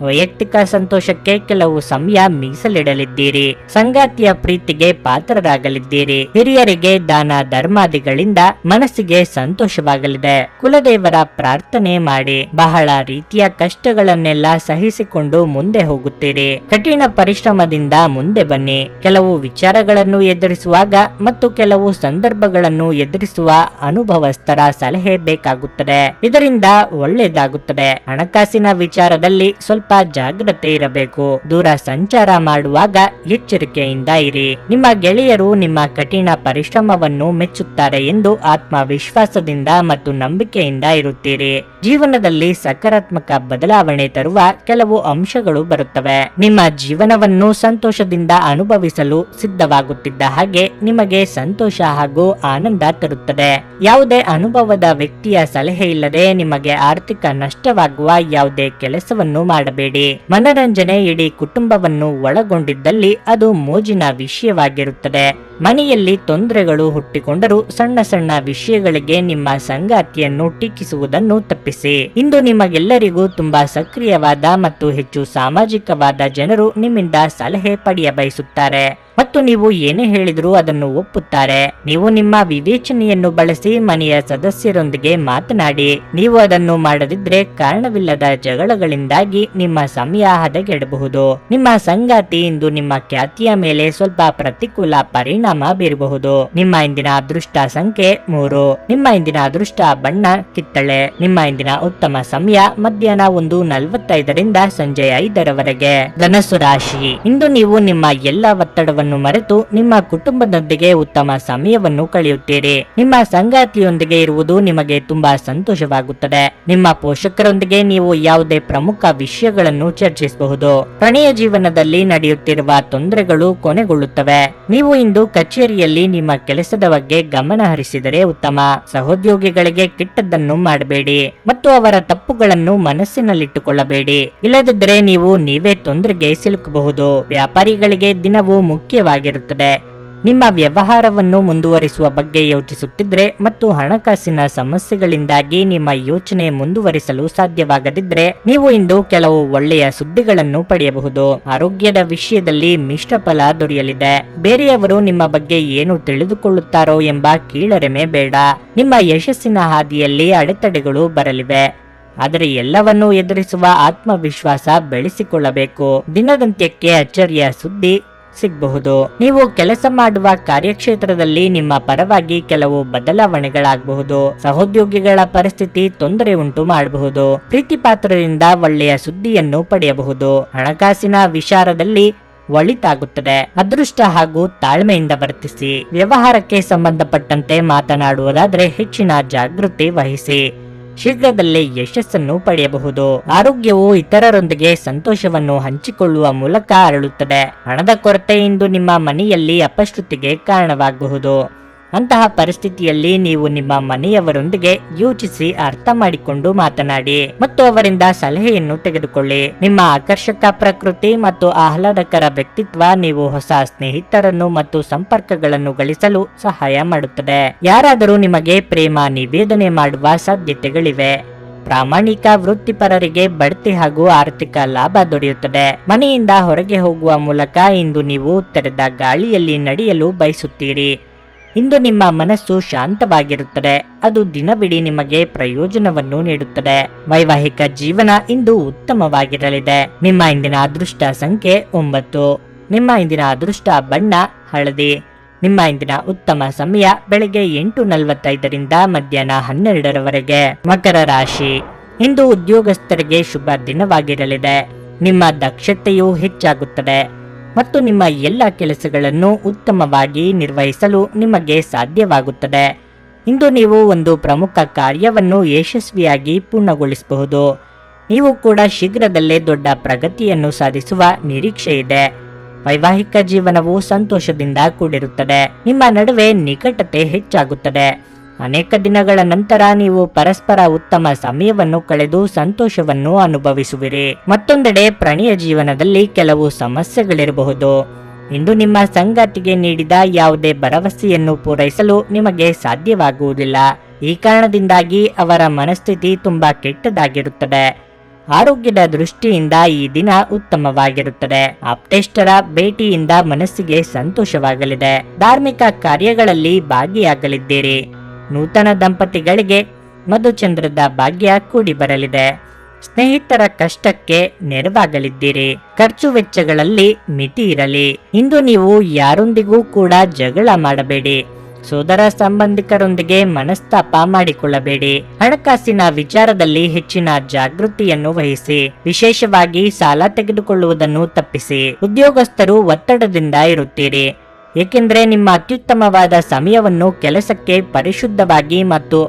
ವೈಯಕ್ತಿಕ ಸಂತೋಷಕ್ಕೆ ಕೆಲವು ಸಮಯ ಮೀಸಲಿಡಲಿದ್ದೀರಿ. ಸಂಗಾತಿಯ ಪ್ರೀತಿಗೆ ಪಾತ್ರರಾಗಲಿದ್ದೀರಿ. ಹಿರಿಯರಿಗೆ ದಾನ ಧರ್ಮಾದಿಗಳಿಂದ ಮನಸ್ಸಿಗೆ ಸಂತೋಷವಾಗಲಿದೆ. ಕುಲದೇವರ ಪ್ರಾರ್ಥನೆ ಮಾಡಿ. ಬಹಳ ರೀತಿಯ ಕಷ್ಟಗಳನ್ನೆಲ್ಲ ಸಹಿಸಿಕೊಂಡು ಮುಂದೆ ಹೋಗುತ್ತೀರಿ. ಕಠಿಣ ಪರಿಶ್ರಮದಿಂದ ಮುಂದೆ ಬನ್ನಿ. ಕೆಲವು ವಿಚಾರಗಳನ್ನು ಎದುರಿಸುವಾಗ ಮತ್ತು ಕೆಲವು ಸಂದರ್ಭಗಳನ್ನು ಎದುರಿಸುವ ಅನುಭವಸ್ಥರ ಸಲಹೆ ಬೇಕಾಗುತ್ತದೆ. ಇದರಿಂದ ಒಳ್ಳೆಯದಾಗುತ್ತದೆ. ಹಣಕಾಸಿನ ವಿಚಾರದಲ್ಲಿ ಸ್ವಲ್ಪ ಜಾಗ್ರತೆ ಇರಬೇಕು. ದೂರ ಸಂಚಾರ ಮಾಡುವಾಗ ಎಚ್ಚರಿಕೆಯಿಂದ ಇರಿ. ನಿಮ್ಮ ಗೆಳೆಯರು ನಿಮ್ಮ ಕಠಿಣ ಪರಿಶ್ರಮವನ್ನು ಮೆಚ್ಚುತ್ತಾರೆ ಎಂದು ಆತ್ಮವಿಶ್ವಾಸದಿಂದ ಮತ್ತು ನಂಬಿಕೆಯಿಂದ ಇರುತ್ತೀರಿ. ಜೀವನದಲ್ಲಿ ಸಕಾರಾತ್ಮಕ ಬದಲಾವಣೆ ತರುವ ಕೆಲವು ಅಂಶಗಳು ಬರುತ್ತವೆ. ನಿಮ್ಮ ಜೀವನವನ್ನು ಸಂತೋಷದಿಂದ ಅನುಭವಿಸಲು ಸಿದ್ಧವಾಗುತ್ತಿದ್ದ ಹಾಗೆ ನಿಮಗೆ ಸಂತೋಷ ಹಾಗೂ ಆನಂದ ತರುತ್ತದೆ. ಯಾವುದೇ ಅನುಭವದ ವ್ಯಕ್ತಿಯ ಸಲಹೆ ಇಲ್ಲದೆ ನಿಮಗೆ ಆರ್ಥಿಕ ನಷ್ಟವಾಗುವ ಯಾವುದೇ ಕೆಲಸವನ್ನು ಮಾಡಬೇಡಿ. ಮನರಂಜನೆ ಇಡೀ ಕುಟುಂಬವನ್ನು ಒಳಗೊಂಡಿದ್ದಲ್ಲಿ ಅದು ಮೋಜಿನ ವಿಷಯವಾಗಿರುತ್ತದೆ. ಮನೆಯಲ್ಲಿ ತೊಂದರೆಗಳು ಹುಟ್ಟಿಕೊಂಡರೂ ಸಣ್ಣ ಸಣ್ಣ ವಿಷಯಗಳಿಗೆ ನಿಮ್ಮ ಸಂಗಾತಿಯನ್ನು ಟೀಕಿಸುವುದನ್ನು ತಪ್ಪಿಸಿ. ಇಂದು ನಿಮಗೆಲ್ಲರಿಗೂ ತುಂಬಾ ಸಕ್ರಿಯವಾದ ಮತ್ತು ಹೆಚ್ಚು ಸಾಮಾಜಿಕವಾದ ಜನರು ನಿಮ್ಮಿಂದ ಸಲಹೆ ಪಡೆಯ ಬಯಸುತ್ತಾರೆ ಮತ್ತು ನೀವು ಏನೇ ಹೇಳಿದರೂ ಅದನ್ನು ಒಪ್ಪುತ್ತಾರೆ. ನೀವು ನಿಮ್ಮ ವಿವೇಚನೆಯನ್ನು ಬಳಸಿ ಮನೆಯ ಸದಸ್ಯರೊಂದಿಗೆ ಮಾತನಾಡಿ. ನೀವು ಅದನ್ನು ಮಾಡದಿದ್ರೆ ಕಾರಣವಿಲ್ಲದ ಜಗಳಗಳಿಂದಾಗಿ ನಿಮ್ಮ ಸಮಯ ಹದಗೆಡಬಹುದು. ನಿಮ್ಮ ಸಂಗಾತಿ ಇಂದು ನಿಮ್ಮ ಖ್ಯಾತಿಯ ಮೇಲೆ ಸ್ವಲ್ಪ ಪ್ರತಿಕೂಲ ಪರಿಣಾಮ ಬೀರಬಹುದು. ನಿಮ್ಮ ಇಂದಿನ ಅದೃಷ್ಟ ಸಂಖ್ಯೆ 3. ನಿಮ್ಮ ಇಂದಿನ ಅದೃಷ್ಟ ಬಣ್ಣ ಕಿತ್ತಳೆ. ನಿಮ್ಮ ಇಂದಿನ ಉತ್ತಮ ಸಮಯ ಮಧ್ಯಾಹ್ನ 1:45 ಸಂಜೆ 5 ಧನಸ್ಸು ರಾಶಿ. ಇಂದು ನೀವು ನಿಮ್ಮ ಎಲ್ಲ ಒತ್ತಡವನ್ನು ಮರೆತು ನಿಮ್ಮ ಕುಟುಂಬದೊಂದಿಗೆ ಉತ್ತಮ ಸಮಯವನ್ನು ಕಳೆಯುತ್ತೀರಿ. ನಿಮ್ಮ ಸಂಗಾತಿಯೊಂದಿಗೆ ಇರುವುದು ನಿಮಗೆ ತುಂಬಾ ಸಂತೋಷವಾಗುತ್ತದೆ. ನಿಮ್ಮ ಪೋಷಕರೊಂದಿಗೆ ನೀವು ಯಾವುದೇ ಪ್ರಮುಖ ವಿಷಯಗಳನ್ನು ಚರ್ಚಿಸಬಹುದು. ಪ್ರಣಯ ಜೀವನದಲ್ಲಿ ನಡೆಯುತ್ತಿರುವ ತೊಂದರೆಗಳು ಕೊನೆಗೊಳ್ಳುತ್ತವೆ. ನೀವು ಇಂದು ಕಚೇರಿಯಲ್ಲಿ ನಿಮ್ಮ ಕೆಲಸದ ಬಗ್ಗೆ ಗಮನ ಹರಿಸಿದರೆ ಉತ್ತಮ. ಸಹೋದ್ಯೋಗಿಗಳಿಗೆ ಕೆಟ್ಟದ್ದನ್ನು ಮಾಡಬೇಡಿ ಮತ್ತು ಅವರ ತಪ್ಪುಗಳನ್ನು ಮನಸ್ಸಿನಲ್ಲಿಟ್ಟುಕೊಳ್ಳಬೇಡಿ. ಇಲ್ಲದಿದ್ದರೆ ನೀವೇ ತೊಂದರೆಗೆ ಸಿಲುಕಬಹುದು. ವ್ಯಾಪಾರಿಗಳಿಗೆ ದಿನವೂ ಮುಖ್ಯವಾಗಿರುತ್ತದೆ. ನಿಮ್ಮ ವ್ಯವಹಾರವನ್ನು ಮುಂದುವರಿಸುವ ಬಗ್ಗೆ ಯೋಚಿಸುತ್ತಿದ್ರೆ ಮತ್ತು ಹಣಕಾಸಿನ ಸಮಸ್ಯೆಗಳಿಂದಾಗಿ ನಿಮ್ಮ ಯೋಚನೆ ಮುಂದುವರಿಸಲು ಸಾಧ್ಯವಾಗದಿದ್ರೆ ನೀವು ಇಂದು ಕೆಲವು ಒಳ್ಳೆಯ ಸುದ್ದಿಗಳನ್ನು ಪಡೆಯಬಹುದು. ಆರೋಗ್ಯದ ವಿಷಯದಲ್ಲಿ ಮಿಶ್ರ ಫಲ ದೊರೆಯಲಿದೆ. ಬೇರೆಯವರು ನಿಮ್ಮ ಬಗ್ಗೆ ಏನು ತಿಳಿದುಕೊಳ್ಳುತ್ತಾರೋ ಎಂಬ ಕೀಳರಿಮೆ ಬೇಡ. ನಿಮ್ಮ ಯಶಸ್ಸಿನ ಹಾದಿಯಲ್ಲಿ ಅಡೆತಡೆಗಳು ಬರಲಿವೆ, ಆದರೆ ಎಲ್ಲವನ್ನೂ ಎದುರಿಸುವ ಆತ್ಮವಿಶ್ವಾಸ ಬೆಳೆಸಿಕೊಳ್ಳಬೇಕು. ದಿನದಂತ್ಯಕ್ಕೆ ಅಚ್ಚರಿಯ ಸುದ್ದಿ ಸಿಗಬಹುದು. ನೀವು ಕೆಲಸ ಮಾಡುವ ಕಾರ್ಯಕ್ಷೇತ್ರದಲ್ಲಿ ನಿಮ್ಮ ಪರವಾಗಿ ಕೆಲವು ಬದಲಾವಣೆಗಳಾಗಬಹುದು. ಸಹೋದ್ಯೋಗಿಗಳ ಪರಿಸ್ಥಿತಿ ತೊಂದರೆ ಉಂಟು ಮಾಡಬಹುದು. ಪ್ರೀತಿ ಪಾತ್ರರಿಂದ ಒಳ್ಳೆಯ ಸುದ್ದಿಯನ್ನು ಪಡೆಯಬಹುದು. ಹಣಕಾಸಿನ ವಿಚಾರದಲ್ಲಿ ಒಳಿತಾಗುತ್ತದೆ. ಅದೃಷ್ಟ ಹಾಗೂ ತಾಳ್ಮೆಯಿಂದ ವರ್ತಿಸಿ. ವ್ಯವಹಾರಕ್ಕೆ ಸಂಬಂಧಪಟ್ಟಂತೆ ಮಾತನಾಡುವುದಾದರೆ ಹೆಚ್ಚಿನ ಜಾಗೃತಿ ವಹಿಸಿ. ಶೀಘ್ರದಲ್ಲೇ ಯಶಸ್ಸನ್ನು ಪಡೆಯಬಹುದು. ಆರೋಗ್ಯವು ಇತರರೊಂದಿಗೆ ಸಂತೋಷವನ್ನು ಹಂಚಿಕೊಳ್ಳುವ ಮೂಲಕ ಅರಳುತ್ತದೆ. ಹಣದ ಕೊರತೆ ಇಂದು ನಿಮ್ಮ ಮನೆಯಲ್ಲಿ ಅಪಶ್ರುತಿಗೆ ಕಾರಣವಾಗಬಹುದು. ಅಂತಹ ಪರಿಸ್ಥಿತಿಯಲ್ಲಿ ನೀವು ನಿಮ್ಮ ಮನೆಯವರೊಂದಿಗೆ ಯೋಚಿಸಿ ಅರ್ಥ ಮಾಡಿಕೊಂಡು ಮಾತನಾಡಿ ಮತ್ತು ಅವರಿಂದ ಸಲಹೆಯನ್ನು ತೆಗೆದುಕೊಳ್ಳಿ. ನಿಮ್ಮ ಆಕರ್ಷಕ ಪ್ರಕೃತಿ ಮತ್ತು ಆಹ್ಲಾದಕರ ವ್ಯಕ್ತಿತ್ವ ನೀವು ಹೊಸ ಸ್ನೇಹಿತರನ್ನು ಮತ್ತು ಸಂಪರ್ಕಗಳನ್ನು ಗಳಿಸಲು ಸಹಾಯ ಮಾಡುತ್ತದೆ. ಯಾರಾದರೂ ನಿಮಗೆ ಪ್ರೇಮ ನಿವೇದನೆ ಮಾಡುವ ಸಾಧ್ಯತೆಗಳಿವೆ. ಪ್ರಾಮಾಣಿಕ ವೃತ್ತಿಪರರಿಗೆ ಬಡ್ತಿ ಹಾಗೂ ಆರ್ಥಿಕ ಲಾಭ ದೊರೆಯುತ್ತದೆ. ಮನೆಯಿಂದ ಹೊರಗೆ ಹೋಗುವ ಮೂಲಕ ಇಂದು ನೀವು ತೆರೆದ ಗಾಳಿಯಲ್ಲಿ ನಡೆಯಲು ಬಯಸುತ್ತೀರಿ. ಇಂದು ನಿಮ್ಮ ಮನಸ್ಸು ಶಾಂತವಾಗಿರುತ್ತದೆ. ಅದು ದಿನವಿಡೀ ನಿಮಗೆ ಪ್ರಯೋಜನವನ್ನು ನೀಡುತ್ತದೆ. ವೈವಾಹಿಕ ಜೀವನ ಇಂದು ಉತ್ತಮವಾಗಿರಲಿದೆ. ನಿಮ್ಮ ಇಂದಿನ ಅದೃಷ್ಟ ಸಂಖ್ಯೆ 9. ನಿಮ್ಮ ಇಂದಿನ ಅದೃಷ್ಟ ಬಣ್ಣ ಹಳದಿ. ನಿಮ್ಮ ಇಂದಿನ ಉತ್ತಮ ಸಮಯ ಬೆಳಗ್ಗೆ 8:45 ಮಧ್ಯಾಹ್ನ 12 ಮಕರ ರಾಶಿ. ಇಂದು ಉದ್ಯೋಗಸ್ಥರಿಗೆ ಶುಭ ದಿನವಾಗಿರಲಿದೆ. ನಿಮ್ಮ ದಕ್ಷತೆಯು ಹೆಚ್ಚಾಗುತ್ತದೆ ಮತ್ತು ನಿಮ್ಮ ಎಲ್ಲ ಕೆಲಸಗಳನ್ನು ಉತ್ತಮವಾಗಿ ನಿರ್ವಹಿಸಲು ನಿಮಗೆ ಸಾಧ್ಯವಾಗುತ್ತದೆ. ಇಂದು ನೀವು ಒಂದು ಪ್ರಮುಖ ಕಾರ್ಯವನ್ನು ಯಶಸ್ವಿಯಾಗಿ ಪೂರ್ಣಗೊಳಿಸಬಹುದು. ನೀವು ಕೂಡ ಶೀಘ್ರದಲ್ಲೇ ದೊಡ್ಡ ಪ್ರಗತಿಯನ್ನು ಸಾಧಿಸುವ ನಿರೀಕ್ಷೆ ಇದೆ. ವೈವಾಹಿಕ ಜೀವನವು ಸಂತೋಷದಿಂದ ಕೂಡಿರುತ್ತದೆ. ನಿಮ್ಮ ನಡುವೆ ನಿಕಟತೆ ಹೆಚ್ಚಾಗುತ್ತದೆ. ಅನೇಕ ದಿನಗಳ ನಂತರ ನೀವು ಪರಸ್ಪರ ಉತ್ತಮ ಸಮಯವನ್ನು ಕಳೆದು ಸಂತೋಷವನ್ನು ಅನುಭವಿಸುವಿರಿ. ಮತ್ತೊಂದೆಡೆ ಪ್ರಣಯ ಜೀವನದಲ್ಲಿ ಕೆಲವು ಸಮಸ್ಯೆಗಳಿರಬಹುದು. ಇಂದು ನಿಮ್ಮ ಸಂಗಾತಿಗೆ ನೀಡಿದ ಯಾವುದೇ ಭರವಸೆಯನ್ನು ಪೂರೈಸಲು ನಿಮಗೆ ಸಾಧ್ಯವಾಗುವುದಿಲ್ಲ. ಈ ಕಾರಣದಿಂದಾಗಿ ಅವರ ಮನಸ್ಥಿತಿ ತುಂಬಾ ಕೆಟ್ಟದಾಗಿರುತ್ತದೆ. ಆರೋಗ್ಯದ ದೃಷ್ಟಿಯಿಂದ ಈ ದಿನ ಉತ್ತಮವಾಗಿರುತ್ತದೆ. ಆಪ್ತೇಷ್ಟರ ಭೇಟಿಯಿಂದ ಮನಸ್ಸಿಗೆ ಸಂತೋಷವಾಗಲಿದೆ. ಧಾರ್ಮಿಕ ಕಾರ್ಯಗಳಲ್ಲಿ ಭಾಗಿಯಾಗಲಿದ್ದೀರಿ. ನೂತನ ದಂಪತಿಗಳಿಗೆ ಮಧುಚಂದ್ರದ ಭಾಗ್ಯ ಕೂಡಿ ಬರಲಿದೆ. ಸ್ನೇಹಿತರ ಕಷ್ಟಕ್ಕೆ ನೆರವಾಗಲಿದ್ದೀರಿ. ಖರ್ಚು ವೆಚ್ಚಗಳಲ್ಲಿ ಮಿತಿ ಇರಲಿ. ಇಂದು ನೀವು ಯಾರೊಂದಿಗೂ ಕೂಡ ಜಗಳ ಮಾಡಬೇಡಿ. ಸೋದರ ಸಂಬಂಧಿಕರೊಂದಿಗೆ ಮನಸ್ತಾಪ ಮಾಡಿಕೊಳ್ಳಬೇಡಿ. ಹಣಕಾಸಿನ ವಿಚಾರದಲ್ಲಿ ಹೆಚ್ಚಿನ ಜಾಗೃತಿಯನ್ನು ವಹಿಸಿ. ವಿಶೇಷವಾಗಿ ಸಾಲ ತೆಗೆದುಕೊಳ್ಳುವುದನ್ನು ತಪ್ಪಿಸಿ. ಉದ್ಯೋಗಸ್ಥರು ಒತ್ತಡದಿಂದ ಇರುತ್ತೀರಿ, ಏಕೆಂದರೆ ನಿಮ್ಮ ಅತ್ಯುತ್ತಮವಾದ ಸಮಯವನ್ನು ಕೆಲಸಕ್ಕೆ ಪರಿಶುದ್ಧವಾಗಿ ಮತ್ತು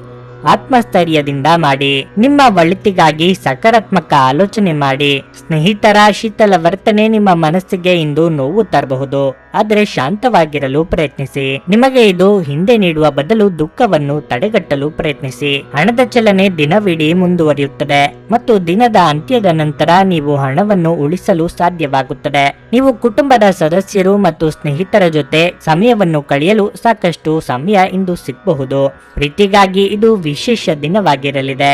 ಆತ್ಮಸ್ಥೈರ್ಯದಿಂದ ಮಾಡಿ. ನಿಮ್ಮ ಒಳಿತಿಗಾಗಿ ಸಕಾರಾತ್ಮಕ ಆಲೋಚನೆ ಮಾಡಿ. ಸ್ನೇಹಿತರ ಶೀತಲ ವರ್ತನೆ ನಿಮ್ಮ ಮನಸ್ಸಿಗೆ ಇಂದು ನೋವು ತರಬಹುದು, ಆದರೆ ಶಾಂತವಾಗಿರಲು ಪ್ರಯತ್ನಿಸಿ. ನಿಮಗೆ ಇದು ಹಿಂದೆ ನೀಡುವ ಬದಲು ದುಃಖವನ್ನು ತಡೆಗಟ್ಟಲು ಪ್ರಯತ್ನಿಸಿ. ಹಣದ ಚಲನೆ ದಿನವಿಡೀ ಮುಂದುವರಿಯುತ್ತದೆ ಮತ್ತು ದಿನದ ಅಂತ್ಯದ ನಂತರ ನೀವು ಹಣವನ್ನು ಉಳಿಸಲು ಸಾಧ್ಯವಾಗುತ್ತದೆ. ನೀವು ಕುಟುಂಬದ ಸದಸ್ಯರು ಮತ್ತು ಸ್ನೇಹಿತರ ಜೊತೆ ಸಮಯವನ್ನು ಕಳೆಯಲು ಸಾಕಷ್ಟು ಸಮಯ ಇಂದು ಸಿಗಬಹುದು. ಪ್ರೀತಿಗಾಗಿ ಇದು ವಿಶೇಷ ದಿನವಾಗಿರಲಿದೆ.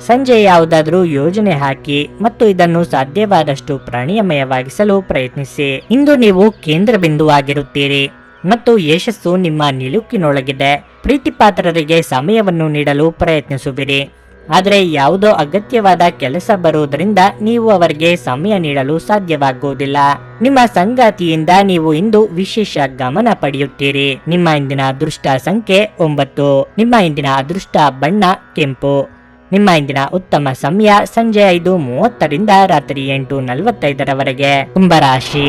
ಸಂಜೆ ಯಾವುದಾದ್ರೂ ಯೋಜನೆ ಹಾಕಿ ಮತ್ತು ಇದನ್ನು ಸಾಧ್ಯವಾದಷ್ಟು ಪ್ರಾಣಿಮಯವಾಗಿಸಲು ಪ್ರಯತ್ನಿಸಿ. ಇಂದು ನೀವು ಕೇಂದ್ರ ಬಿಂದುವಾಗಿರುತ್ತೀರಿ ಮತ್ತು ಯಶಸ್ಸು ನಿಮ್ಮ ನಿಲುಕಿನೊಳಗಿದೆ. ಪ್ರೀತಿಪಾತ್ರರಿಗೆ ಸಮಯವನ್ನು ನೀಡಲು ಪ್ರಯತ್ನಿಸುವಿರಿ, ಆದರೆ ಯಾವುದೋ ಅಗತ್ಯವಾದ ಕೆಲಸ ಬರುವುದರಿಂದ ನೀವು ಅವರಿಗೆ ಸಮಯ ನೀಡಲು ಸಾಧ್ಯವಾಗುವುದಿಲ್ಲ. ನಿಮ್ಮ ಸಂಗಾತಿಯಿಂದ ನೀವು ಇಂದು ವಿಶೇಷ ಗಮನ ಪಡೆಯುತ್ತೀರಿ. ನಿಮ್ಮ ಇಂದಿನ ಅದೃಷ್ಟ ಸಂಖ್ಯೆ 9. ನಿಮ್ಮ ಇಂದಿನ ಅದೃಷ್ಟ ಬಣ್ಣ ಕೆಂಪು. ನಿಮ್ಮ ಇಂದಿನ ಉತ್ತಮ ಸಮಯ ಸಂಜೆ 5:30ರಿಂದ ರಾತ್ರಿ 8:45ರವರೆಗೆ. ಕುಂಭರಾಶಿ.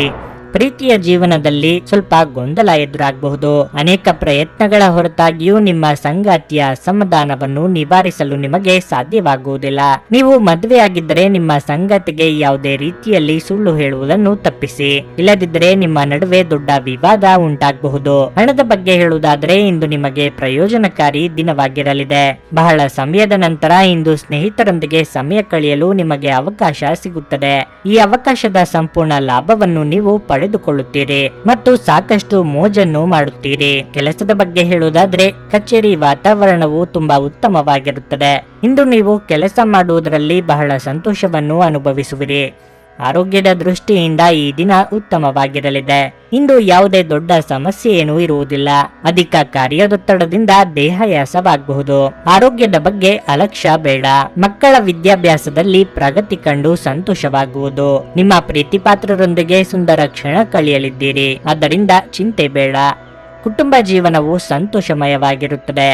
ಪ್ರೀತಿಯ ಜೀವನದಲ್ಲಿ ಸ್ವಲ್ಪ ಗೊಂದಲ ಎದುರಾಗಬಹುದು. ಅನೇಕ ಪ್ರಯತ್ನಗಳ ಹೊರತಾಗಿಯೂ ನಿಮ್ಮ ಸಂಗಾತಿಯ ಅಸಮಾಧಾನವನ್ನು ನಿವಾರಿಸಲು ನಿಮಗೆ ಸಾಧ್ಯವಾಗುವುದಿಲ್ಲ. ನೀವು ಮದುವೆಯಾಗಿದ್ದರೆ ನಿಮ್ಮ ಸಂಗಾತಿಗೆ ಯಾವುದೇ ರೀತಿಯಲ್ಲಿ ಸುಳ್ಳು ಹೇಳುವುದನ್ನು ತಪ್ಪಿಸಿ. ಇಲ್ಲದಿದ್ದರೆ ನಿಮ್ಮ ನಡುವೆ ದೊಡ್ಡ ವಿವಾದ ಉಂಟಾಗಬಹುದು. ಹಣದ ಬಗ್ಗೆ ಹೇಳುವುದಾದರೆ ಇಂದು ನಿಮಗೆ ಪ್ರಯೋಜನಕಾರಿ ದಿನವಾಗಿರಲಿದೆ. ಬಹಳ ಸಮಯದ ನಂತರ ಇಂದು ಸ್ನೇಹಿತರೊಂದಿಗೆ ಸಮಯ ಕಳೆಯಲು ನಿಮಗೆ ಅವಕಾಶ ಸಿಗುತ್ತದೆ. ಈ ಅವಕಾಶದ ಸಂಪೂರ್ಣ ಲಾಭವನ್ನು ನೀವು ಪಡೆದುಕೊಳ್ಳುತ್ತೀರಿ ಮತ್ತು ಸಾಕಷ್ಟು ಮೋಜನ್ನು ಮಾಡುತ್ತೀರಿ. ಕೆಲಸದ ಬಗ್ಗೆ ಹೇಳುವುದಾದ್ರೆ ಕಚೇರಿ ವಾತಾವರಣವು ತುಂಬಾ ಉತ್ತಮವಾಗಿರುತ್ತದೆ. ಇಂದು ನೀವು ಕೆಲಸ ಮಾಡುವುದರಲ್ಲಿ ಬಹಳ ಸಂತೋಷವನ್ನು ಅನುಭವಿಸುವಿರಿ. ಆರೋಗ್ಯದ ದೃಷ್ಟಿಯಿಂದ ಈ ದಿನ ಉತ್ತಮವಾಗಿರಲಿದೆ. ಇಂದು ಯಾವುದೇ ದೊಡ್ಡ ಸಮಸ್ಯೆ ಏನೂ ಇರುವುದಿಲ್ಲ. ಅಧಿಕ ಕಾರ್ಯದೊತ್ತಡದಿಂದ ದೇಹಾಯಾಸವಾಗಬಹುದು. ಆರೋಗ್ಯದ ಬಗ್ಗೆ ಅಲಕ್ಷ್ಯ ಬೇಡ. ಮಕ್ಕಳ ವಿದ್ಯಾಭ್ಯಾಸದಲ್ಲಿ ಪ್ರಗತಿ ಕಂಡು ಸಂತೋಷವಾಗುವುದು. ನಿಮ್ಮ ಪ್ರೀತಿಪಾತ್ರರೊಂದಿಗೆ ಸುಂದರ ಕ್ಷಣ ಕಳೆಯಲಿದ್ದೀರಿ, ಆದ್ದರಿಂದ ಚಿಂತೆ ಬೇಡ. ಕುಟುಂಬ ಜೀವನವು ಸಂತೋಷಮಯವಾಗಿರುತ್ತದೆ.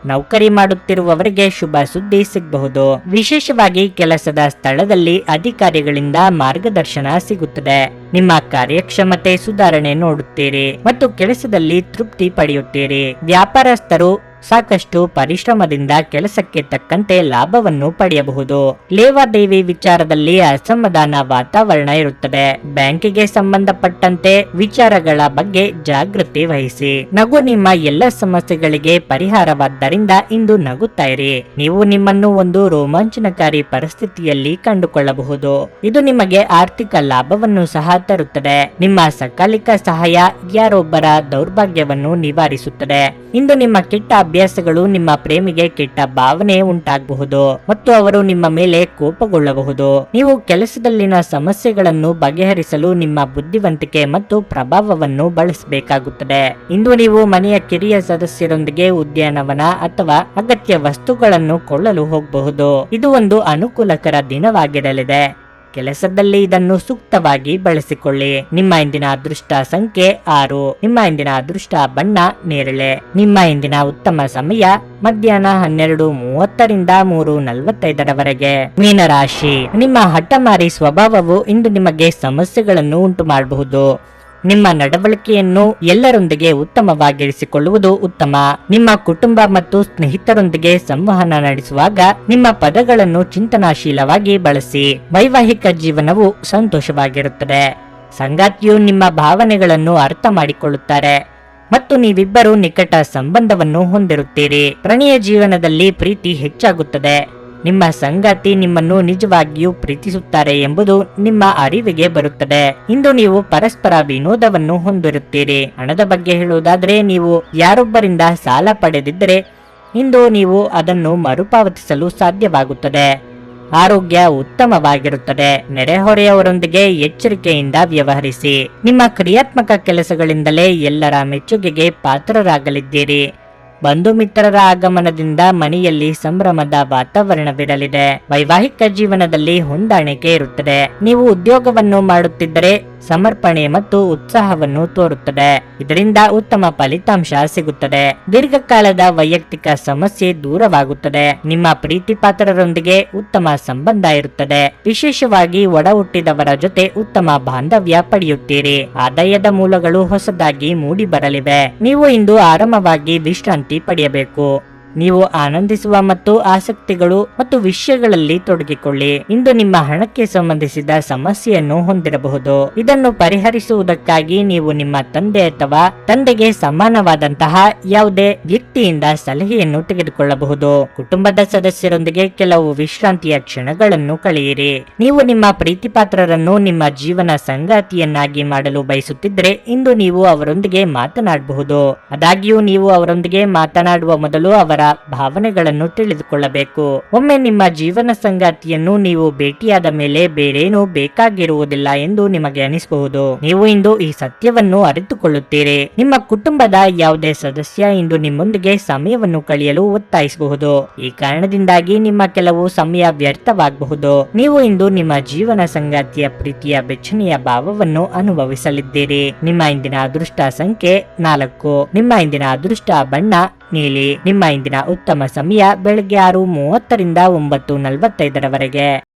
ನೌಕರಿ ಮಾಡುತ್ತಿರುವವರಿಗೆ ಶುಭ ಸುದ್ದಿ ಸಿಗಬಹುದು. ವಿಶೇಷವಾಗಿ ಕೆಲಸದ ಸ್ಥಳದಲ್ಲಿ ಅಧಿಕಾರಿಗಳಿಂದ ಮಾರ್ಗದರ್ಶನ ಸಿಗುತ್ತದೆ. ನಿಮ್ಮ ಕಾರ್ಯಕ್ಷಮತೆ ಸುಧಾರಣೆ ನೋಡುತ್ತೀರಿ ಮತ್ತು ಕೆಲಸದಲ್ಲಿ ತೃಪ್ತಿ ಪಡೆಯುತ್ತೀರಿ. ವ್ಯಾಪಾರಸ್ಥರು ಸಾಕಷ್ಟು ಪರಿಶ್ರಮದಿಂದ ಕೆಲಸಕ್ಕೆ ತಕ್ಕಂತೆ ಲಾಭವನ್ನು ಪಡೆಯಬಹುದು. ಲೇವಾದೇವಿ ವಿಚಾರದಲ್ಲಿ ಅಸಮಾಧಾನ ವಾತಾವರಣ ಇರುತ್ತದೆ. ಬ್ಯಾಂಕಿಗೆ ಸಂಬಂಧಪಟ್ಟಂತೆ ವಿಚಾರಗಳ ಬಗ್ಗೆ ಜಾಗೃತಿ ವಹಿಸಿ. ನಗು ನಿಮ್ಮ ಎಲ್ಲ ಸಮಸ್ಯೆಗಳಿಗೆ ಪರಿಹಾರವಾದ್ದರಿಂದ ಇಂದು ನಗುತ್ತಾ ಇರಿ. ನೀವು ನಿಮ್ಮನ್ನು ಒಂದು ರೋಮಾಂಚನಕಾರಿ ಪರಿಸ್ಥಿತಿಯಲ್ಲಿ ಕಂಡುಕೊಳ್ಳಬಹುದು. ಇದು ನಿಮಗೆ ಆರ್ಥಿಕ ಲಾಭವನ್ನು ಸಹ ತರುತ್ತದೆ. ನಿಮ್ಮ ಸಕಾಲಿಕ ಸಹಾಯ ಯಾರೊಬ್ಬರ ದೌರ್ಭಾಗ್ಯವನ್ನು ನಿವಾರಿಸುತ್ತದೆ. ಇಂದು ನಿಮ್ಮ ಕೆಟ್ಟ ಅಭ್ಯಾಸಗಳು ನಿಮ್ಮ ಪ್ರೇಮಿಗೆ ಕೆಟ್ಟ ಭಾವನೆ ಉಂಟಾಗಬಹುದು ಮತ್ತು ಅವರು ನಿಮ್ಮ ಮೇಲೆ ಕೋಪಗೊಳ್ಳಬಹುದು. ನೀವು ಕೆಲಸದಲ್ಲಿನ ಸಮಸ್ಯೆಗಳನ್ನು ಬಗೆಹರಿಸಲು ನಿಮ್ಮ ಬುದ್ಧಿವಂತಿಕೆ ಮತ್ತು ಪ್ರಭಾವವನ್ನು ಬಳಸಬೇಕಾಗುತ್ತದೆ. ಇಂದು ನೀವು ಮನೆಯ ಕಿರಿಯ ಸದಸ್ಯರೊಂದಿಗೆ ಉದ್ಯಾನವನ ಅಥವಾ ಅಗತ್ಯ ವಸ್ತುಗಳನ್ನು ಕೊಳ್ಳಲು ಹೋಗಬಹುದು. ಇದು ಒಂದು ಅನುಕೂಲಕರ ದಿನವಾಗಿರಲಿದೆ. ಕೆಲಸದಲ್ಲಿ ಇದನ್ನು ಸೂಕ್ತವಾಗಿ ಬಳಸಿಕೊಳ್ಳಿ. ನಿಮ್ಮ ಇಂದಿನ ಅದೃಷ್ಟ ಸಂಖ್ಯೆ 6. ನಿಮ್ಮ ಇಂದಿನ ಅದೃಷ್ಟ ಬಣ್ಣ ನೇರಳೆ. ನಿಮ್ಮ ಇಂದಿನ ಉತ್ತಮ ಸಮಯ ಮಧ್ಯಾಹ್ನ 12:30ರಿಂದ 3:45ರವರೆಗೆ. ಮೀನರಾಶಿ. ನಿಮ್ಮ ಹಠಮಾರಿ ಸ್ವಭಾವವು ಇಂದು ನಿಮಗೆ ಸಮಸ್ಯೆಗಳನ್ನು ಉಂಟು ಮಾಡಬಹುದು. ನಿಮ್ಮ ನಡವಳಿಕೆಯನ್ನು ಎಲ್ಲರೊಂದಿಗೆ ಉತ್ತಮವಾಗಿರಿಸಿಕೊಳ್ಳುವುದು ಉತ್ತಮ. ನಿಮ್ಮ ಕುಟುಂಬ ಮತ್ತು ಸ್ನೇಹಿತರೊಂದಿಗೆ ಸಂವಹನ ನಡೆಸುವಾಗ ನಿಮ್ಮ ಪದಗಳನ್ನು ಚಿಂತನಾಶೀಲವಾಗಿ ಬಳಸಿ. ವೈವಾಹಿಕ ಜೀವನವು ಸಂತೋಷವಾಗಿರುತ್ತದೆ. ಸಂಗಾತಿಯು ನಿಮ್ಮ ಭಾವನೆಗಳನ್ನು ಅರ್ಥ ಮಾಡಿಕೊಳ್ಳುತ್ತಾರೆ ಮತ್ತು ನೀವಿಬ್ಬರು ನಿಕಟ ಸಂಬಂಧವನ್ನು ಹೊಂದಿರುತ್ತೀರಿ. ಪ್ರಣಯ ಜೀವನದಲ್ಲಿ ಪ್ರೀತಿ ಹೆಚ್ಚಾಗುತ್ತದೆ. ನಿಮ್ಮ ಸಂಗಾತಿ ನಿಮ್ಮನ್ನು ನಿಜವಾಗಿಯೂ ಪ್ರೀತಿಸುತ್ತಾರೆ ಎಂಬುದು ನಿಮ್ಮ ಅರಿವಿಗೆ ಬರುತ್ತದೆ. ಇಂದು ನೀವು ಪರಸ್ಪರ ವಿನೋದವನ್ನು ಹೊಂದಿರುತ್ತೀರಿ. ಹಣದ ಬಗ್ಗೆ ಹೇಳುವುದಾದರೆ ನೀವು ಯಾರೊಬ್ಬರಿಂದ ಸಾಲ ಪಡೆದಿದ್ದರೆ ಇಂದು ನೀವು ಅದನ್ನು ಮರುಪಾವತಿಸಲು ಸಾಧ್ಯವಾಗುತ್ತದೆ. ಆರೋಗ್ಯ ಉತ್ತಮವಾಗಿರುತ್ತದೆ. ನೆರೆಹೊರೆಯವರೊಂದಿಗೆ ಎಚ್ಚರಿಕೆಯಿಂದ ವ್ಯವಹರಿಸಿ. ನಿಮ್ಮ ಕ್ರಿಯಾತ್ಮಕ ಕೆಲಸಗಳಿಂದಲೇ ಎಲ್ಲರ ಮೆಚ್ಚುಗೆಗೆ ಪಾತ್ರರಾಗಲಿದ್ದೀರಿ. ಬಂಧು ಮಿತ್ರರ ಆಗಮನದಿಂದ ಮನೆಯಲ್ಲಿ ಸಂಭ್ರಮದ ವಾತಾವರಣವಿರಲಿದೆ. ವೈವಾಹಿಕ ಜೀವನದಲ್ಲಿ ಹೊಂದಾಣಿಕೆ ಇರುತ್ತದೆ. ನೀವು ಉದ್ಯೋಗವನ್ನು ಮಾಡುತ್ತಿದ್ದರೆ ಸಮರ್ಪಣೆ ಮತ್ತು ಉತ್ಸಾಹವನ್ನು ತೋರುತ್ತದೆ. ಇದರಿಂದ ಉತ್ತಮ ಫಲಿತಾಂಶ ಸಿಗುತ್ತದೆ. ದೀರ್ಘಕಾಲದ ವೈಯಕ್ತಿಕ ಸಮಸ್ಯೆ ದೂರವಾಗುತ್ತದೆ. ನಿಮ್ಮ ಪ್ರೀತಿ ಪಾತ್ರರೊಂದಿಗೆ ಉತ್ತಮ ಸಂಬಂಧ ಇರುತ್ತದೆ. ವಿಶೇಷವಾಗಿ ಒಡ ಹುಟ್ಟಿದವರ ಜೊತೆ ಉತ್ತಮ ಬಾಂಧವ್ಯ ಪಡೆಯುತ್ತೀರಿ. ಆದಾಯದ ಮೂಲಗಳು ಹೊಸದಾಗಿ ಮೂಡಿ ಬರಲಿವೆ. ನೀವು ಇಂದು ಆರಾಮವಾಗಿ ವಿಶ್ರಾಂತಿ ಪಡೆಯಬೇಕು. ನೀವು ಆನಂದಿಸುವ ಮತ್ತು ಆಸಕ್ತಿಗಳು ಮತ್ತು ವಿಷಯಗಳಲ್ಲಿ ತೊಡಗಿಕೊಳ್ಳಿ. ಇಂದು ನಿಮ್ಮ ಹಣಕ್ಕೆ ಸಂಬಂಧಿಸಿದ ಸಮಸ್ಯೆಯನ್ನು ಹೊಂದಿರಬಹುದು. ಇದನ್ನು ಪರಿಹರಿಸುವುದಕ್ಕಾಗಿ ನೀವು ನಿಮ್ಮ ತಂದೆ ಅಥವಾ ತಂದೆಗೆ ಸಮಾನವಾದಂತಹ ಯಾವುದೇ ವ್ಯಕ್ತಿಯಿಂದ ಸಲಹೆಯನ್ನು ತೆಗೆದುಕೊಳ್ಳಬಹುದು. ಕುಟುಂಬದ ಸದಸ್ಯರೊಂದಿಗೆ ಕೆಲವು ವಿಶ್ರಾಂತಿಯ ಕ್ಷಣಗಳನ್ನು ಕಳೆಯಿರಿ. ನೀವು ನಿಮ್ಮ ಪ್ರೀತಿಪಾತ್ರರನ್ನು ನಿಮ್ಮ ಜೀವನ ಸಂಗಾತಿಯನ್ನಾಗಿ ಮಾಡಲು ಬಯಸುತ್ತಿದ್ದರೆ ಇಂದು ನೀವು ಅವರೊಂದಿಗೆ ಮಾತನಾಡಬಹುದು. ಆದಾಗ್ಯೂ ನೀವು ಅವರೊಂದಿಗೆ ಮಾತನಾಡುವ ಮೊದಲು ಅವರ ಭಾವನೆಗಳನ್ನು ತಿಳಿದುಕೊಳ್ಳಬೇಕು. ಒಮ್ಮೆ ನಿಮ್ಮ ಜೀವನ ಸಂಗಾತಿಯನ್ನು ನೀವು ಭೇಟಿಯಾದ ಮೇಲೆ ಬೇರೇನೂ ಬೇಕಾಗಿರುವುದಿಲ್ಲ ಎಂದು ನಿಮಗೆ ಅನಿಸಬಹುದು. ನೀವು ಇಂದು ಈ ಸತ್ಯವನ್ನು ಅರಿತುಕೊಳ್ಳುತ್ತೀರಿ. ನಿಮ್ಮ ಕುಟುಂಬದ ಯಾವುದೇ ಸದಸ್ಯ ಇಂದು ನಿಮ್ಮೊಂದಿಗೆ ಸಮಯವನ್ನು ಕಳೆಯಲು ಒತ್ತಾಯಿಸಬಹುದು. ಈ ಕಾರಣದಿಂದಾಗಿ ನಿಮ್ಮ ಕೆಲವು ಸಮಯ ವ್ಯರ್ಥವಾಗಬಹುದು. ನೀವು ಇಂದು ನಿಮ್ಮ ಜೀವನ ಸಂಗಾತಿಯ ಪ್ರೀತಿಯ ಬೆಚ್ಚನೆಯ ಭಾವವನ್ನು ಅನುಭವಿಸಲಿದ್ದೀರಿ. ನಿಮ್ಮ ಇಂದಿನ ಅದೃಷ್ಟ ಸಂಖ್ಯೆ 4. ನಿಮ್ಮ ಇಂದಿನ ಅದೃಷ್ಟ ಬಣ್ಣ ನೀಲಿ. ನಿಮ್ಮ ಇಂದಿನ ಉತ್ತಮ ಸಮಯ ಬೆಳಗ್ಗೆ 6:30 ರಿಂದ 9:45 ರವರೆಗೆ.